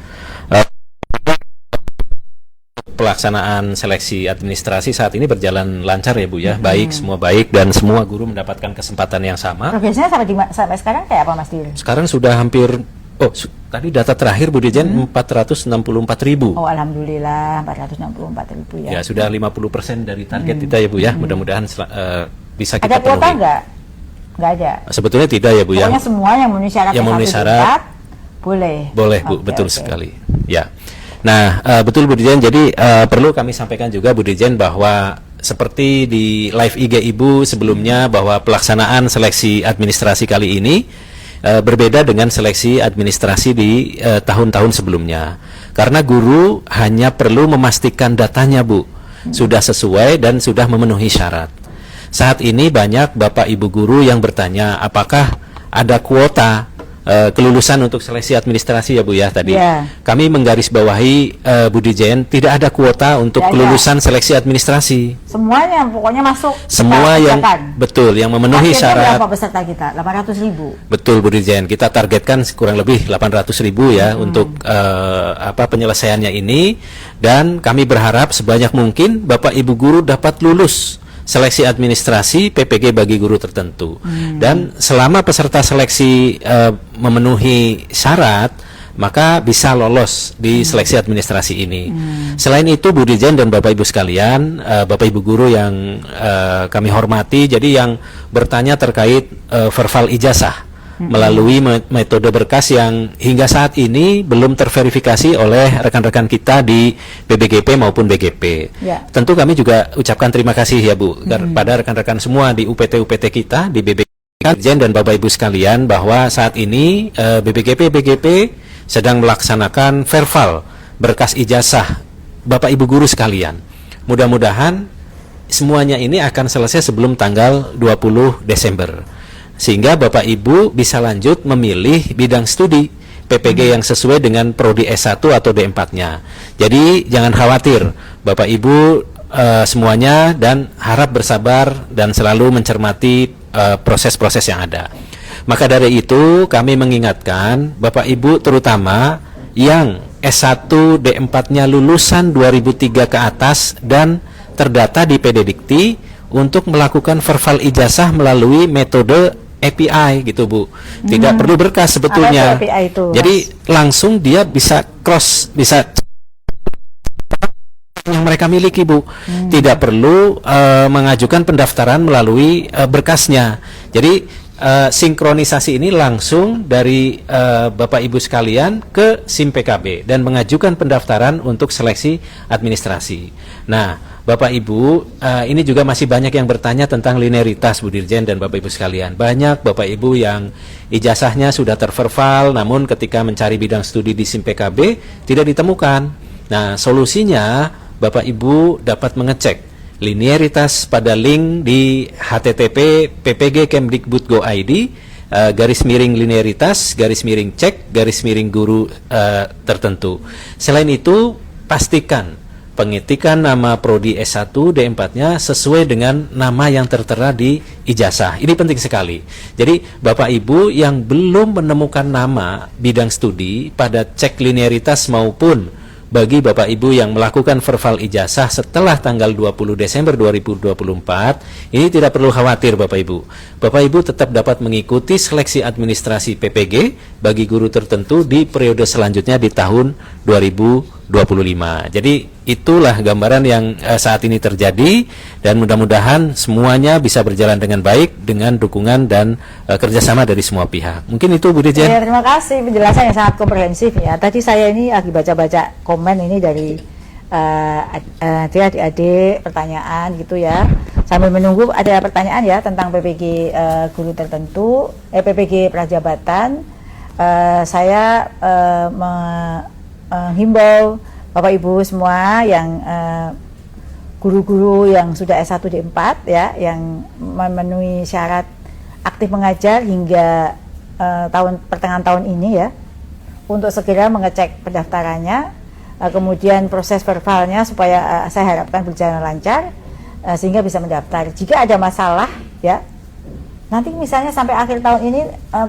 C: Pelaksanaan seleksi administrasi saat ini berjalan lancar ya Bu ya, baik, semua baik dan semua guru mendapatkan kesempatan yang sama.
A: Progresnya sampai sekarang kayak apa Mas Dir?
C: Sekarang sudah hampir, tadi data terakhir Bu Dirjen 464.000.
A: Oh alhamdulillah 464.000 ya.
C: Ya sudah 50% dari target kita ya Bu ya, mudah-mudahan bisa kita
A: ada
C: penuhi.
A: kuota enggak? Nggak ada.
C: Sebetulnya tidak ya Bu ya.
A: Pokoknya semua yang memenuhi syarat
C: Yang memenuhi
A: S1
C: syarat,
A: D4 boleh.
C: Boleh Bu,
A: Oke,
C: betul
A: oke.
C: sekali. Ya. Nah, betul Bu Dirjen. Jadi perlu kami sampaikan juga Bu Dirjen bahwa seperti di live IG Ibu sebelumnya bahwa pelaksanaan seleksi administrasi kali ini berbeda dengan seleksi administrasi di tahun-tahun sebelumnya. Karena guru hanya perlu memastikan datanya Bu sudah sesuai dan sudah memenuhi syarat. Saat ini banyak Bapak Ibu guru yang bertanya apakah ada kuota kelulusan untuk seleksi administrasi ya Bu ya tadi.
A: Ya.
C: Kami menggarisbawahi Bu Dirjen tidak ada kuota untuk
A: Tidak ada.
C: kelulusan seleksi administrasi.
A: Semuanya pokoknya masuk.
C: Semua
A: kita
C: yang
A: kerjakan.
C: betul yang memenuhi
A: Targetnya
C: syarat.
A: berapa peserta kita? 800.000.
C: Betul Bu Dirjen, kita targetkan kurang lebih 800.000 ya untuk penyelesaiannya ini, dan kami berharap sebanyak mungkin Bapak Ibu guru dapat lulus seleksi administrasi PPG bagi guru tertentu. Dan selama peserta seleksi memenuhi syarat, maka bisa lolos di seleksi administrasi ini. Selain itu Bu Dirjen dan Bapak Ibu sekalian, Bapak Ibu guru yang kami hormati, jadi yang bertanya terkait verbal ijazah melalui metode berkas yang hingga saat ini belum terverifikasi oleh rekan-rekan kita di BBGP maupun BGP.
A: Ya.
C: Tentu kami juga ucapkan terima kasih ya Bu pada rekan-rekan semua di UPT-UPT kita di BBGP Dirjen dan Bapak Ibu sekalian bahwa saat ini BBGP BGP sedang melaksanakan verbal berkas ijazah Bapak Ibu guru sekalian. Mudah-mudahan semuanya ini akan selesai sebelum tanggal 20 Desember. Sehingga Bapak Ibu bisa lanjut memilih bidang studi PPG yang sesuai dengan prodi S1 atau D4-nya. Jadi jangan khawatir Bapak Ibu semuanya, dan harap bersabar dan selalu mencermati proses-proses yang ada. Maka dari itu kami mengingatkan Bapak Ibu terutama yang S1 D4-nya lulusan 2003 ke atas dan terdata di PD Dikti untuk melakukan verbal ijazah melalui metode API gitu Bu. Tidak perlu berkas sebetulnya.
A: Apa itu API itu,
C: Jadi langsung dia bisa bisa yang mereka miliki Bu. Tidak perlu mengajukan pendaftaran melalui berkasnya. Jadi sinkronisasi ini langsung dari Bapak Ibu sekalian ke SIM PKB dan mengajukan pendaftaran untuk seleksi administrasi. Nah, Bapak Ibu, ini juga masih banyak yang bertanya tentang linearitas Bu Dirjen dan Bapak Ibu sekalian. Banyak Bapak Ibu yang ijazahnya sudah terverbal, namun ketika mencari bidang studi di SIM PKB tidak ditemukan. Nah, solusinya Bapak Ibu dapat mengecek linearitas pada link di http ppg.kemdikbud.go.id /linearitas /cek /guru tertentu. Selain itu, pastikan pengetikan nama prodi S1 D4-nya sesuai dengan nama yang tertera di ijazah. Ini penting sekali. Jadi Bapak Ibu yang belum menemukan nama bidang studi pada cek linearitas maupun bagi Bapak Ibu yang melakukan verbal ijazah setelah tanggal 20 Desember 2024, ini tidak perlu khawatir Bapak Ibu. Bapak Ibu tetap dapat mengikuti seleksi administrasi PPG bagi guru tertentu di periode selanjutnya di tahun 2025. Jadi itulah gambaran yang saat ini terjadi, dan mudah-mudahan semuanya bisa berjalan dengan baik dengan dukungan dan kerjasama dari semua pihak. Mungkin itu Bu Dirjen.
A: Ya, terima kasih penjelasan yang sangat komprehensif ya. Tadi saya ini lagi baca-baca komen ini dari adik-adik pertanyaan gitu ya. Sambil menunggu ada pertanyaan ya tentang PPG guru tertentu, PPG prajabatan. Saya menghimbau Bapak Ibu semua yang guru-guru yang sudah S1 D4 ya, yang memenuhi syarat aktif mengajar hingga pertengahan tahun ini ya, untuk segera mengecek pendaftarannya, kemudian proses verbalnya supaya saya harapkan berjalan lancar sehingga bisa mendaftar. Jika ada masalah ya, nanti misalnya sampai akhir tahun ini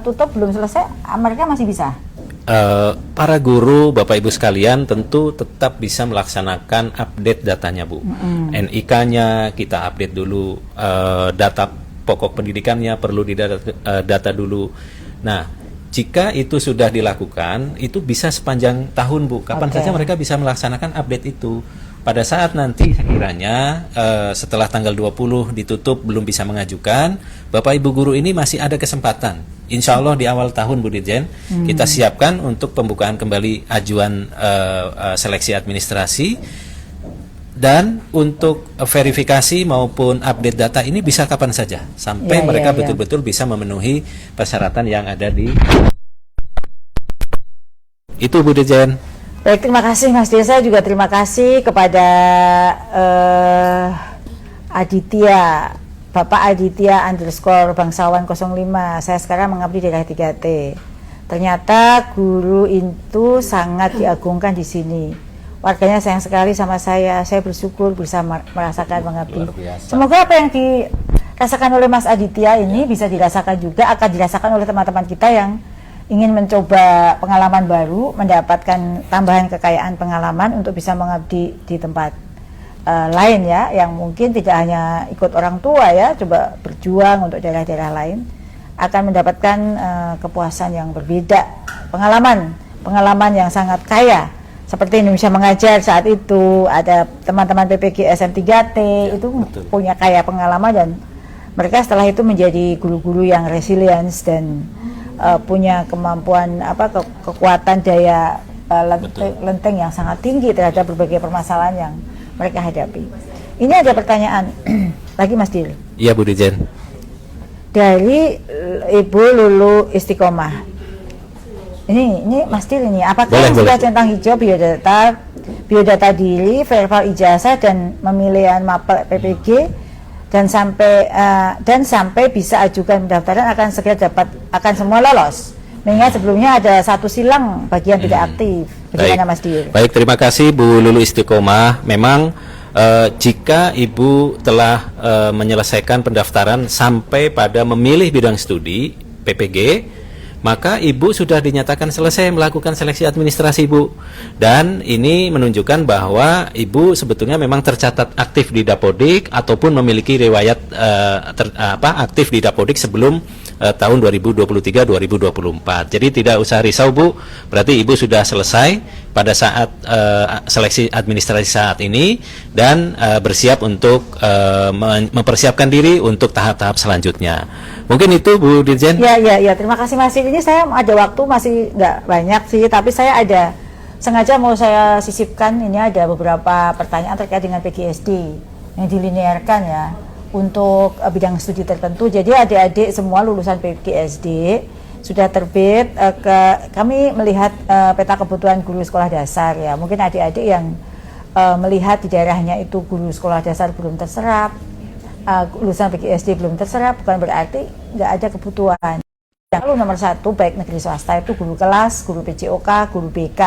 A: tutup belum selesai, mereka masih bisa.
C: Para guru Bapak Ibu sekalian tentu tetap bisa melaksanakan update datanya Bu. NIK-nya kita update dulu, data pokok pendidikannya perlu didata dulu. Nah, jika itu sudah dilakukan, itu bisa sepanjang tahun Bu. Kapan saja mereka bisa melaksanakan update itu. pada saat nanti sekiranya setelah tanggal 20 ditutup belum bisa mengajukan, Bapak Ibu guru ini masih ada kesempatan. Insya Allah di awal tahun Bu Dirjen kita siapkan untuk pembukaan kembali ajuan seleksi administrasi, dan untuk verifikasi maupun update data ini bisa kapan saja sampai mereka betul-betul bisa memenuhi persyaratan yang ada di itu Bu Dirjen.
A: Baik, terima kasih Mas Desa, juga terima kasih kepada Aditya, Bapak Aditya _ bangsawan 05. Saya sekarang mengabdi di daerah 3T. Ternyata guru itu sangat diagungkan di sini. Warganya sayang sekali sama saya bersyukur bisa merasakan mengabdi. Semoga apa yang dirasakan oleh Mas Aditya ini bisa dirasakan juga, akan dirasakan oleh teman-teman kita yang ingin mencoba pengalaman baru, mendapatkan tambahan kekayaan pengalaman untuk bisa mengabdi di tempat lain ya, yang mungkin tidak hanya ikut orang tua ya, coba berjuang untuk daerah-daerah lain, akan mendapatkan kepuasan yang berbeda, pengalaman yang sangat kaya. Seperti Indonesia Mengajar saat itu, ada teman-teman PPG SM3T ya, itu betul, punya kaya pengalaman, dan mereka setelah itu menjadi guru-guru yang resilience dan punya kemampuan kekuatan daya lenteng yang sangat tinggi terhadap berbagai permasalahan yang mereka hadapi. Ini ada pertanyaan lagi Mas Dil.
C: Iya Bu Dirjen.
A: Dari Ibu Lulu Istiqomah. Ini Mas Dil ini, apakah yang sudah centang hijau biodata diri, verbal ijazah dan pemilihan mapel PPG dan sampai bisa ajukan pendaftaran akan semua lolos, mengingat sebelumnya ada satu silang bagian tidak aktif. Bagaimana Mas Dir?
C: Baik, terima kasih Bu Lulu Istiqomah. Memang jika Ibu telah menyelesaikan pendaftaran sampai pada memilih bidang studi PPG, maka Ibu sudah dinyatakan selesai melakukan seleksi administrasi Bu, dan ini menunjukkan bahwa Ibu sebetulnya memang tercatat aktif di Dapodik ataupun memiliki riwayat aktif di Dapodik sebelum tahun 2023-2024. Jadi tidak usah risau Bu, berarti Ibu sudah selesai pada saat seleksi administrasi saat ini dan bersiap untuk mempersiapkan diri untuk tahap-tahap selanjutnya. Mungkin itu Bu Dirjen.
A: Ya, terima kasih Mas. Ini saya ada waktu masih nggak banyak sih, tapi saya ada sengaja mau saya sisipkan, ini ada beberapa pertanyaan terkait dengan PGSD yang dilinearkan ya untuk bidang studi tertentu. Jadi adik-adik semua lulusan PGSD sudah terbit, kami melihat peta kebutuhan guru sekolah dasar ya. Mungkin adik-adik yang melihat di daerahnya itu guru sekolah dasar belum terserap, lulusan PGSD belum terserap, bukan berarti nggak ada kebutuhan. Yang lalu nomor satu, baik negeri swasta itu guru kelas, guru PJOK, guru BK.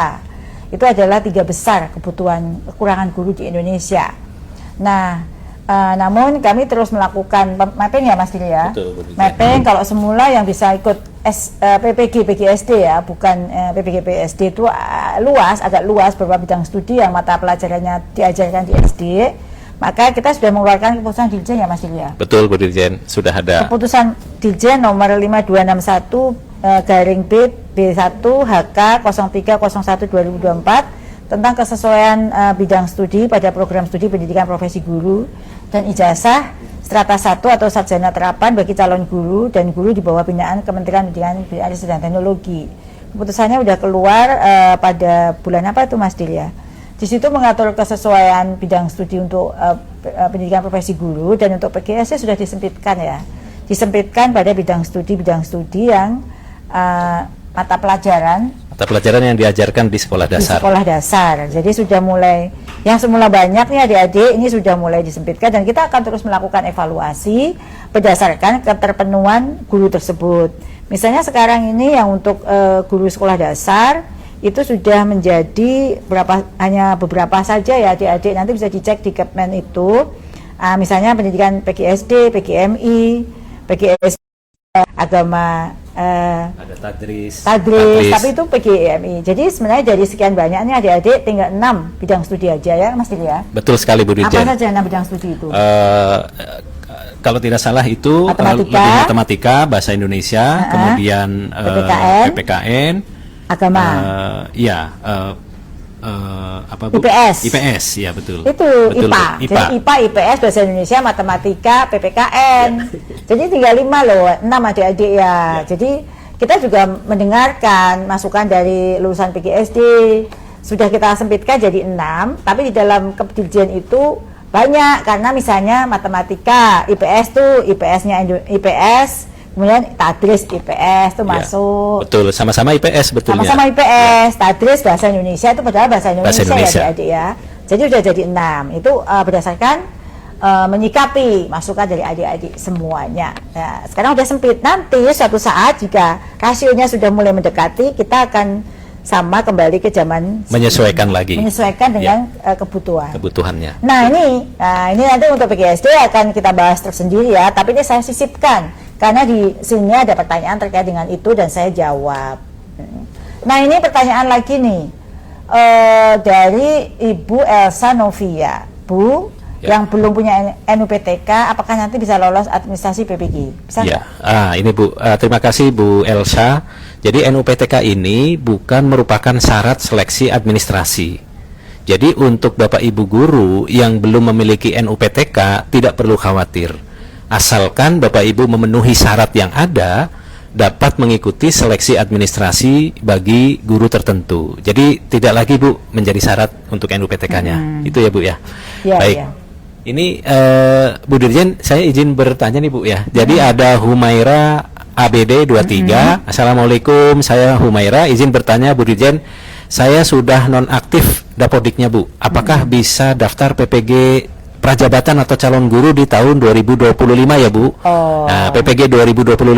A: Itu adalah 3 besar kekurangan guru di Indonesia. Nah, namun kami terus melakukan mapping ya Mas Dili ya.
C: Betul.
A: Mapping kalau semula yang bisa ikut PPG PGSD ya, bukan PPG PSD itu agak luas beberapa bidang studi yang mata pelajarannya diajarkan di SD. Maka kita sudah mengeluarkan keputusan Dirjen ya Mas Dili ya.
C: Betul Bu Dirjen, sudah ada.
A: Keputusan Dirjen nomor 5261 B1 HK 0301/2024 tentang kesesuaian bidang studi pada program studi pendidikan profesi guru dan ijazah strata 1 atau sarjana terapan bagi calon guru dan guru di bawah binaan Kementerian Pendidikan dan Teknologi. Keputusannya sudah keluar pada bulan apa itu Mas Dil ya? Di situ mengatur kesesuaian bidang studi untuk pendidikan profesi guru, dan untuk PGSD sudah disempitkan ya. Disempitkan pada bidang studi yang mata pelajaran
C: yang diajarkan di sekolah dasar.
A: Di sekolah dasar. Jadi sudah mulai, yang semula banyak nih adik-adik, ini sudah mulai disempitkan, dan kita akan terus melakukan evaluasi berdasarkan keterpenuhan guru tersebut. Misalnya sekarang ini yang untuk guru sekolah dasar itu sudah menjadi hanya beberapa saja ya adik-adik, nanti bisa dicek di Kepmen itu. Misalnya pendidikan PGSD, PGMI, PGSD, agama,
C: ada tadris,
A: tapi itu PGMI. Jadi sebenarnya dari sekian banyaknya adik-adik tinggal 6 bidang studi aja ya Mas Dili ya.
C: Betul sekali Bu Dirjen.
A: Apa saja 6 bidang studi itu?
C: Kalau tidak salah itu matematika, bahasa Indonesia, kemudian PPKN,
A: agama,
C: apa Bu?
A: IPS.
C: IPS, ya betul.
A: Itu
C: Betul,
A: IPA.
C: Bu.
A: Jadi IPA, IPS, bahasa Indonesia, matematika, PPKN. Jadi tinggal 5 loh, 6 adik-adik ya. Jadi kita juga mendengarkan masukan dari lulusan PGSD. Sudah kita sempitkan jadi 6, tapi di dalam kedirjen itu banyak, karena misalnya matematika, IPS tuh IPS-nya IPS, kemudian tadris IPS tuh
C: Ya,
A: masuk.
C: betul, sama-sama IPS betulnya.
A: Sama-sama IPS, tadris bahasa Indonesia itu padahal bahasa Indonesia,
C: Indonesia.
A: ya adik-adik ya. Jadi sudah jadi 6. Itu berdasarkan menyikapi masukan dari adik-adik semuanya. Ya, sekarang udah sempit. Nanti suatu saat jika rasionya sudah mulai mendekati, kita akan sama kembali ke zaman
C: Menyesuaikan lagi.
A: menyesuaikan dengan
C: Kebutuhannya.
A: Nah ini nanti untuk PGSD akan kita bahas tersendiri ya, tapi ini saya sisipkan karena di sini ada pertanyaan terkait dengan itu dan saya jawab. Nah ini pertanyaan lagi nih dari Ibu Elsa Novia, Bu, yang belum punya NUPTK, apakah nanti bisa lolos administrasi PPG? Bisa
C: Ya,
A: nggak?
C: ini Bu, terima kasih Bu Elsa. Jadi NUPTK ini bukan merupakan syarat seleksi administrasi. Jadi untuk Bapak Ibu guru yang belum memiliki NUPTK tidak perlu khawatir. Asalkan Bapak Ibu memenuhi syarat yang ada, dapat mengikuti seleksi administrasi bagi guru tertentu. Jadi tidak lagi Bu menjadi syarat untuk NUPTK-nya. Itu ya Bu ya.
A: Ya,
C: Baik.
A: ya.
C: Ini Bu Dirjen, saya izin bertanya nih Bu ya. Jadi ada Humaira ABD 23. Assalamualaikum, saya Humaira, izin bertanya Bu Dirjen, saya sudah nonaktif Dapodiknya Bu. Apakah bisa daftar PPG prajabatan atau calon guru di tahun 2025 ya Bu? Nah, PPG 2025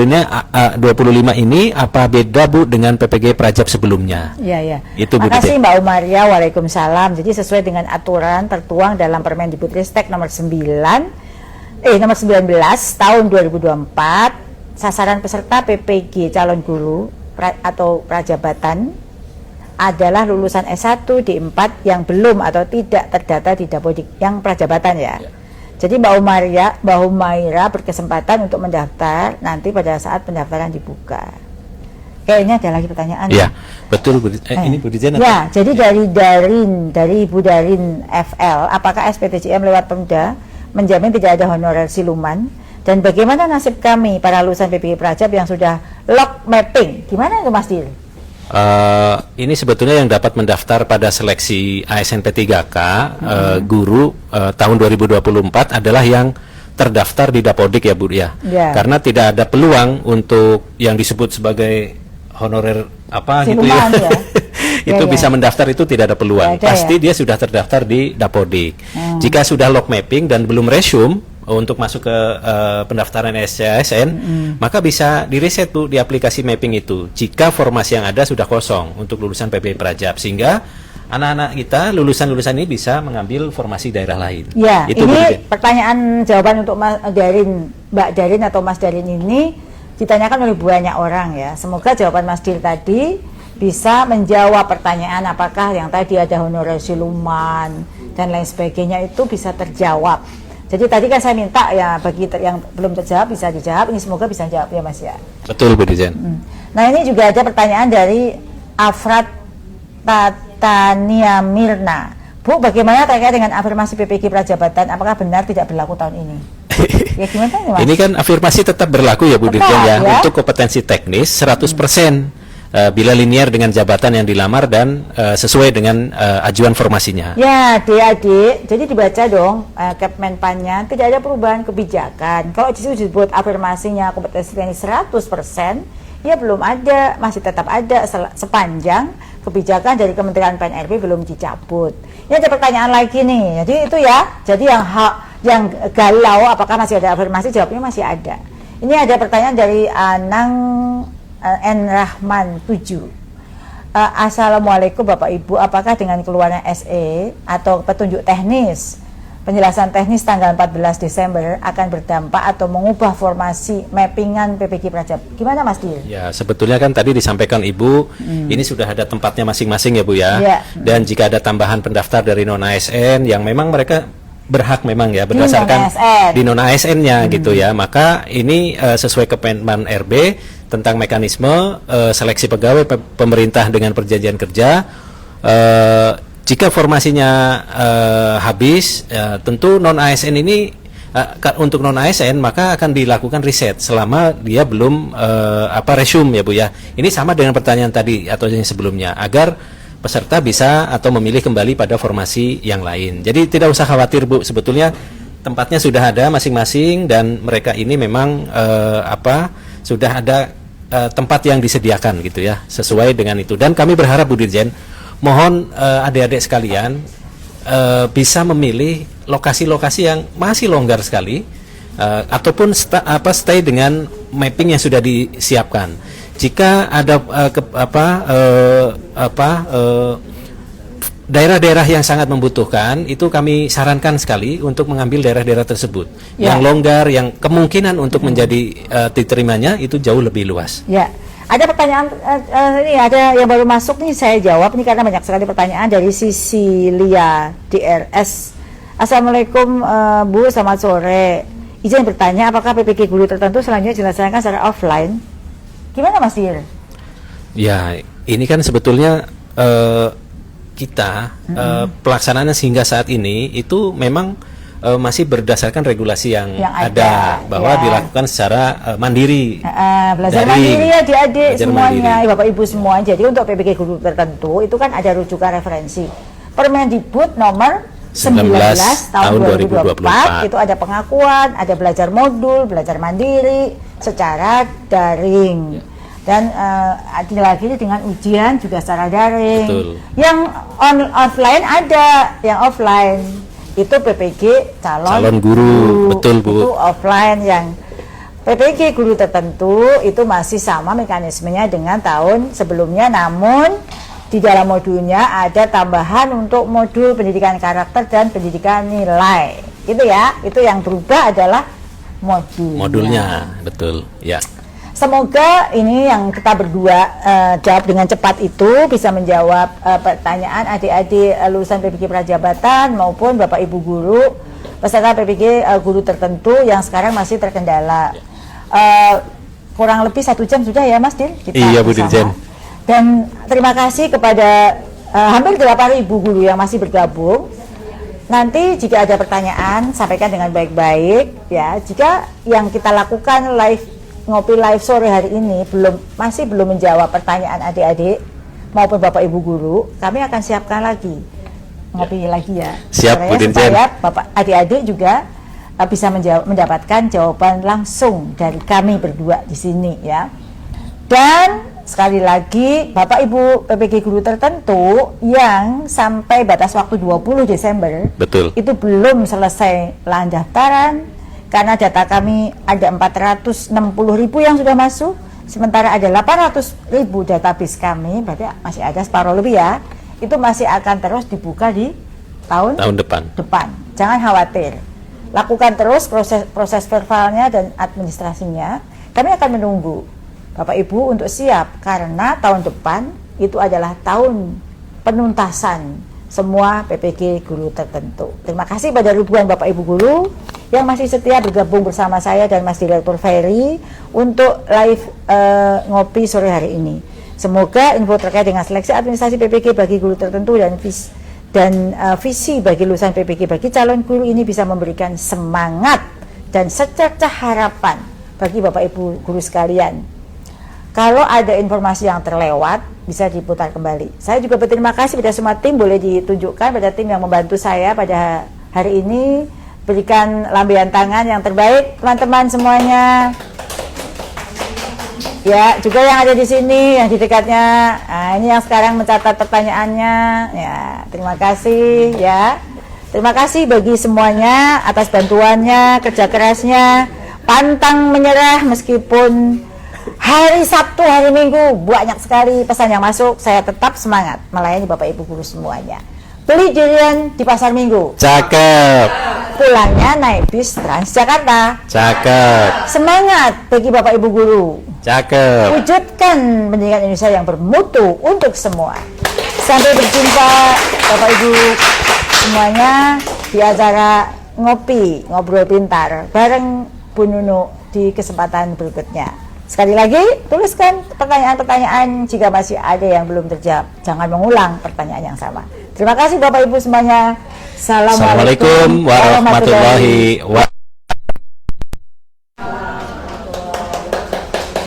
C: ini apa beda Bu dengan PPG Prajab sebelumnya?
A: Iya, iya.
C: Itu Bu
A: Makasih
C: Dirjen.
A: Mbak Umaria, waalaikumsalam. Jadi sesuai dengan aturan tertuang dalam Permendikbudristek nomor 19 tahun 2024, sasaran peserta PPG calon guru atau prajabatan adalah lulusan S1 D4 yang belum atau tidak terdata di Dapodik yang prajabatan ya. Jadi Mbak Umaira berkesempatan untuk mendaftar nanti pada saat pendaftaran dibuka. Kayaknya ada lagi pertanyaan.
C: Iya, betul Bu. Ini Bu Dirjen.
A: Ya, jadi dari Ibu Darin FL, apakah SPTJM lewat Pemda menjamin tidak ada honorer siluman? Dan bagaimana nasib kami para lulusan PPG Prajab yang sudah log mapping? Gimana itu Mas Dil?
C: Ini sebetulnya yang dapat mendaftar pada seleksi ASN P3K guru tahun 2024 adalah yang terdaftar di Dapodik ya Bu ya.
A: Ya.
C: Karena tidak ada peluang untuk yang disebut sebagai honorer apa
A: Siluman,
C: gitu ya.
A: ya.
C: Itu
A: Ya, ya.
C: bisa mendaftar itu tidak ada peluang.
A: Tidak ada,
C: Pasti
A: ya.
C: dia sudah terdaftar di Dapodik. Jika sudah log mapping dan belum resume untuk masuk ke pendaftaran SCASN, maka bisa direset Bu di aplikasi mapping itu. Jika formasi yang ada sudah kosong untuk lulusan PPG Prajab, sehingga anak-anak kita lulusan-lulusan ini bisa mengambil formasi daerah lain.
A: Ya,
C: Itu Bu
A: ini
C: Dirjen.
A: pertanyaan jawaban untuk Mbak Darin atau Mas Darin ini ditanyakan oleh banyak orang ya. Semoga jawaban Mas Dil tadi bisa menjawab pertanyaan apakah yang tadi ada honorer siluman dan lain sebagainya itu bisa terjawab. Jadi tadi kan saya minta ya bagi yang belum terjawab bisa dijawab, ini semoga bisa jawab ya Mas ya.
C: Betul Bu Dirjen.
A: Nah ini juga ada pertanyaan dari Afrat Tatania Mirna. Bu, bagaimana terkait dengan afirmasi PPG Prajabatan? Apakah benar tidak berlaku tahun ini? Ya gimana ini Mas?
C: Ini kan afirmasi tetap berlaku ya Bu
A: Tetap,
C: Dirjen ya.
A: ya.
C: Untuk kompetensi teknis 100%. Bila linear dengan jabatan yang dilamar dan sesuai dengan ajuan formasinya.
A: Ya, adik-adik, jadi dibaca dong Kepmenpannya, tidak ada perubahan kebijakan. Kalau di situ disebut afirmasinya kompetensi teknis 100%, ya belum ada, masih tetap ada sepanjang kebijakan dari Kementerian PNRB belum dicabut. Ini ada pertanyaan lagi nih. Jadi itu ya, jadi yang galau apakah masih ada afirmasi, jawabnya masih ada. Ini ada pertanyaan dari Anang N. Rahman 7. Assalamualaikum Bapak Ibu, apakah dengan keluarnya SE atau petunjuk teknis penjelasan teknis tanggal 14 Desember akan berdampak atau mengubah formasi mappingan PPG Prajab? Gimana Mas Dil?
C: Ya, sebetulnya kan tadi disampaikan Ibu, ini sudah ada tempatnya masing-masing ya Bu ya.
A: Ya.
C: Dan jika ada tambahan pendaftar dari non-ASN yang memang mereka berhak memang ya berdasarkan di non-ASN-nya gitu ya, maka ini sesuai Kemenpan RB tentang mekanisme seleksi pegawai pemerintah dengan perjanjian kerja, jika formasinya habis, tentu non ASN ini untuk non ASN maka akan dilakukan riset selama dia belum resume ya Bu ya. Ini sama dengan pertanyaan tadi atau yang sebelumnya, agar peserta bisa atau memilih kembali pada formasi yang lain. Jadi tidak usah khawatir Bu, sebetulnya tempatnya sudah ada masing-masing dan mereka ini memang sudah ada tempat yang disediakan gitu ya, sesuai dengan itu. Dan kami berharap Bu Dirjen, mohon adik-adik sekalian bisa memilih lokasi-lokasi yang masih longgar sekali, ataupun stay dengan mapping yang sudah disiapkan. Jika ada daerah-daerah yang sangat membutuhkan, itu kami sarankan sekali untuk mengambil daerah-daerah tersebut yang longgar, yang kemungkinan untuk menjadi diterimanya itu jauh lebih luas.
A: Ya. Ada pertanyaan, ini ada yang baru masuk nih, saya jawab nih karena banyak sekali pertanyaan dari Sisilia DRS. Assalamualaikum Bu, selamat sore. Izin bertanya, apakah PPG guru tertentu selanjutnya dilaksanakan secara offline? Gimana Mas Dir?
C: Ya, ini kan sebetulnya kita pelaksanaannya sehingga saat ini itu memang masih berdasarkan regulasi yang ada bahwa dilakukan secara mandiri.
A: Belajar mandiri ya adik-adik semuanya, Bapak Ibu semua. Jadi untuk PPG guru tertentu itu kan ada rujukan referensi. Permendikbud nomor 19 tahun 2024 itu ada pengakuan, ada belajar modul, belajar mandiri secara daring. Dan lagi dengan ujian juga secara daring.
C: Betul.
A: Yang offline ada, yang offline itu PPG calon guru.
C: Betul Bu.
A: Itu offline. Yang PPG guru tertentu itu masih sama mekanismenya dengan tahun sebelumnya, namun di dalam modulnya ada tambahan untuk modul pendidikan karakter dan pendidikan nilai. Itu ya, itu yang berubah adalah
C: modulnya. Betul, ya.
A: Semoga ini yang kita berdua jawab dengan cepat itu bisa menjawab pertanyaan adik-adik lulusan PPG Prajabatan maupun Bapak Ibu guru peserta PPG guru tertentu yang sekarang masih terkendala. Kurang lebih 1 jam sudah ya Mas Dir?
C: Iya Bu Dirjen.
A: Dan terima kasih kepada hampir 8.000 guru yang masih bergabung. Nanti jika ada pertanyaan sampaikan dengan baik-baik ya. Jika yang kita lakukan ngopi live sore hari ini masih belum menjawab pertanyaan adik-adik maupun Bapak Ibu guru, kami akan siapkan lagi ngopi lagi ya.
C: Siap Bu Dirjen.
A: Supaya Bapak adik-adik juga bisa mendapatkan jawaban langsung dari kami berdua di sini ya. Dan sekali lagi Bapak Ibu PPG guru tertentu yang sampai batas waktu 20 Desember
C: betul,
A: itu belum selesai pendaftaran. Karena data kami ada 460.000 yang sudah masuk, sementara ada 800.000 database kami, berarti masih ada separuh lebih ya. Itu masih akan terus dibuka di tahun depan. Jangan khawatir, lakukan terus proses verbalnya dan administrasinya. Kami akan menunggu Bapak Ibu untuk siap, karena tahun depan itu adalah tahun penuntasan semua PPG guru tertentu. Terima kasih pada ribuan Bapak Ibu guru yang masih setia bergabung bersama saya dan Mas Direktur Ferry untuk live ngopi sore hari ini. Semoga info terkait dengan seleksi administrasi PPG bagi guru tertentu dan visi bagi lulusan PPG bagi calon guru ini bisa memberikan semangat dan secercah harapan bagi Bapak Ibu guru sekalian. Kalau ada informasi yang terlewat bisa diputar kembali. Saya juga berterima kasih pada semua tim, boleh ditunjukkan pada tim yang membantu saya pada hari ini. Berikan lambaian tangan yang terbaik teman-teman semuanya. Ya, juga yang ada di sini, yang di dekatnya. Nah, ini yang sekarang mencatat pertanyaannya. Ya, terima kasih ya. Terima kasih bagi semuanya atas bantuannya, kerja kerasnya, pantang menyerah meskipun hari Sabtu, hari Minggu banyak sekali pesan yang masuk. Saya tetap semangat melayani Bapak Ibu guru semuanya. Beli durian di pasar Minggu.
C: Cakep.
A: Pulangnya naik bis Transjakarta.
C: Cakep.
A: Semangat bagi Bapak Ibu guru.
C: Cakep.
A: Wujudkan pendidikan Indonesia yang bermutu untuk semua. Sampai berjumpa Bapak Ibu semuanya di acara ngopi, ngobrol pintar bareng Bu Nunu di kesempatan berikutnya. Sekali lagi, tuliskan pertanyaan-pertanyaan jika masih ada yang belum terjawab. Jangan mengulang pertanyaan yang sama. Terima kasih Bapak Ibu semuanya.
C: Assalamualaikum warahmatullahi wabarakatuh.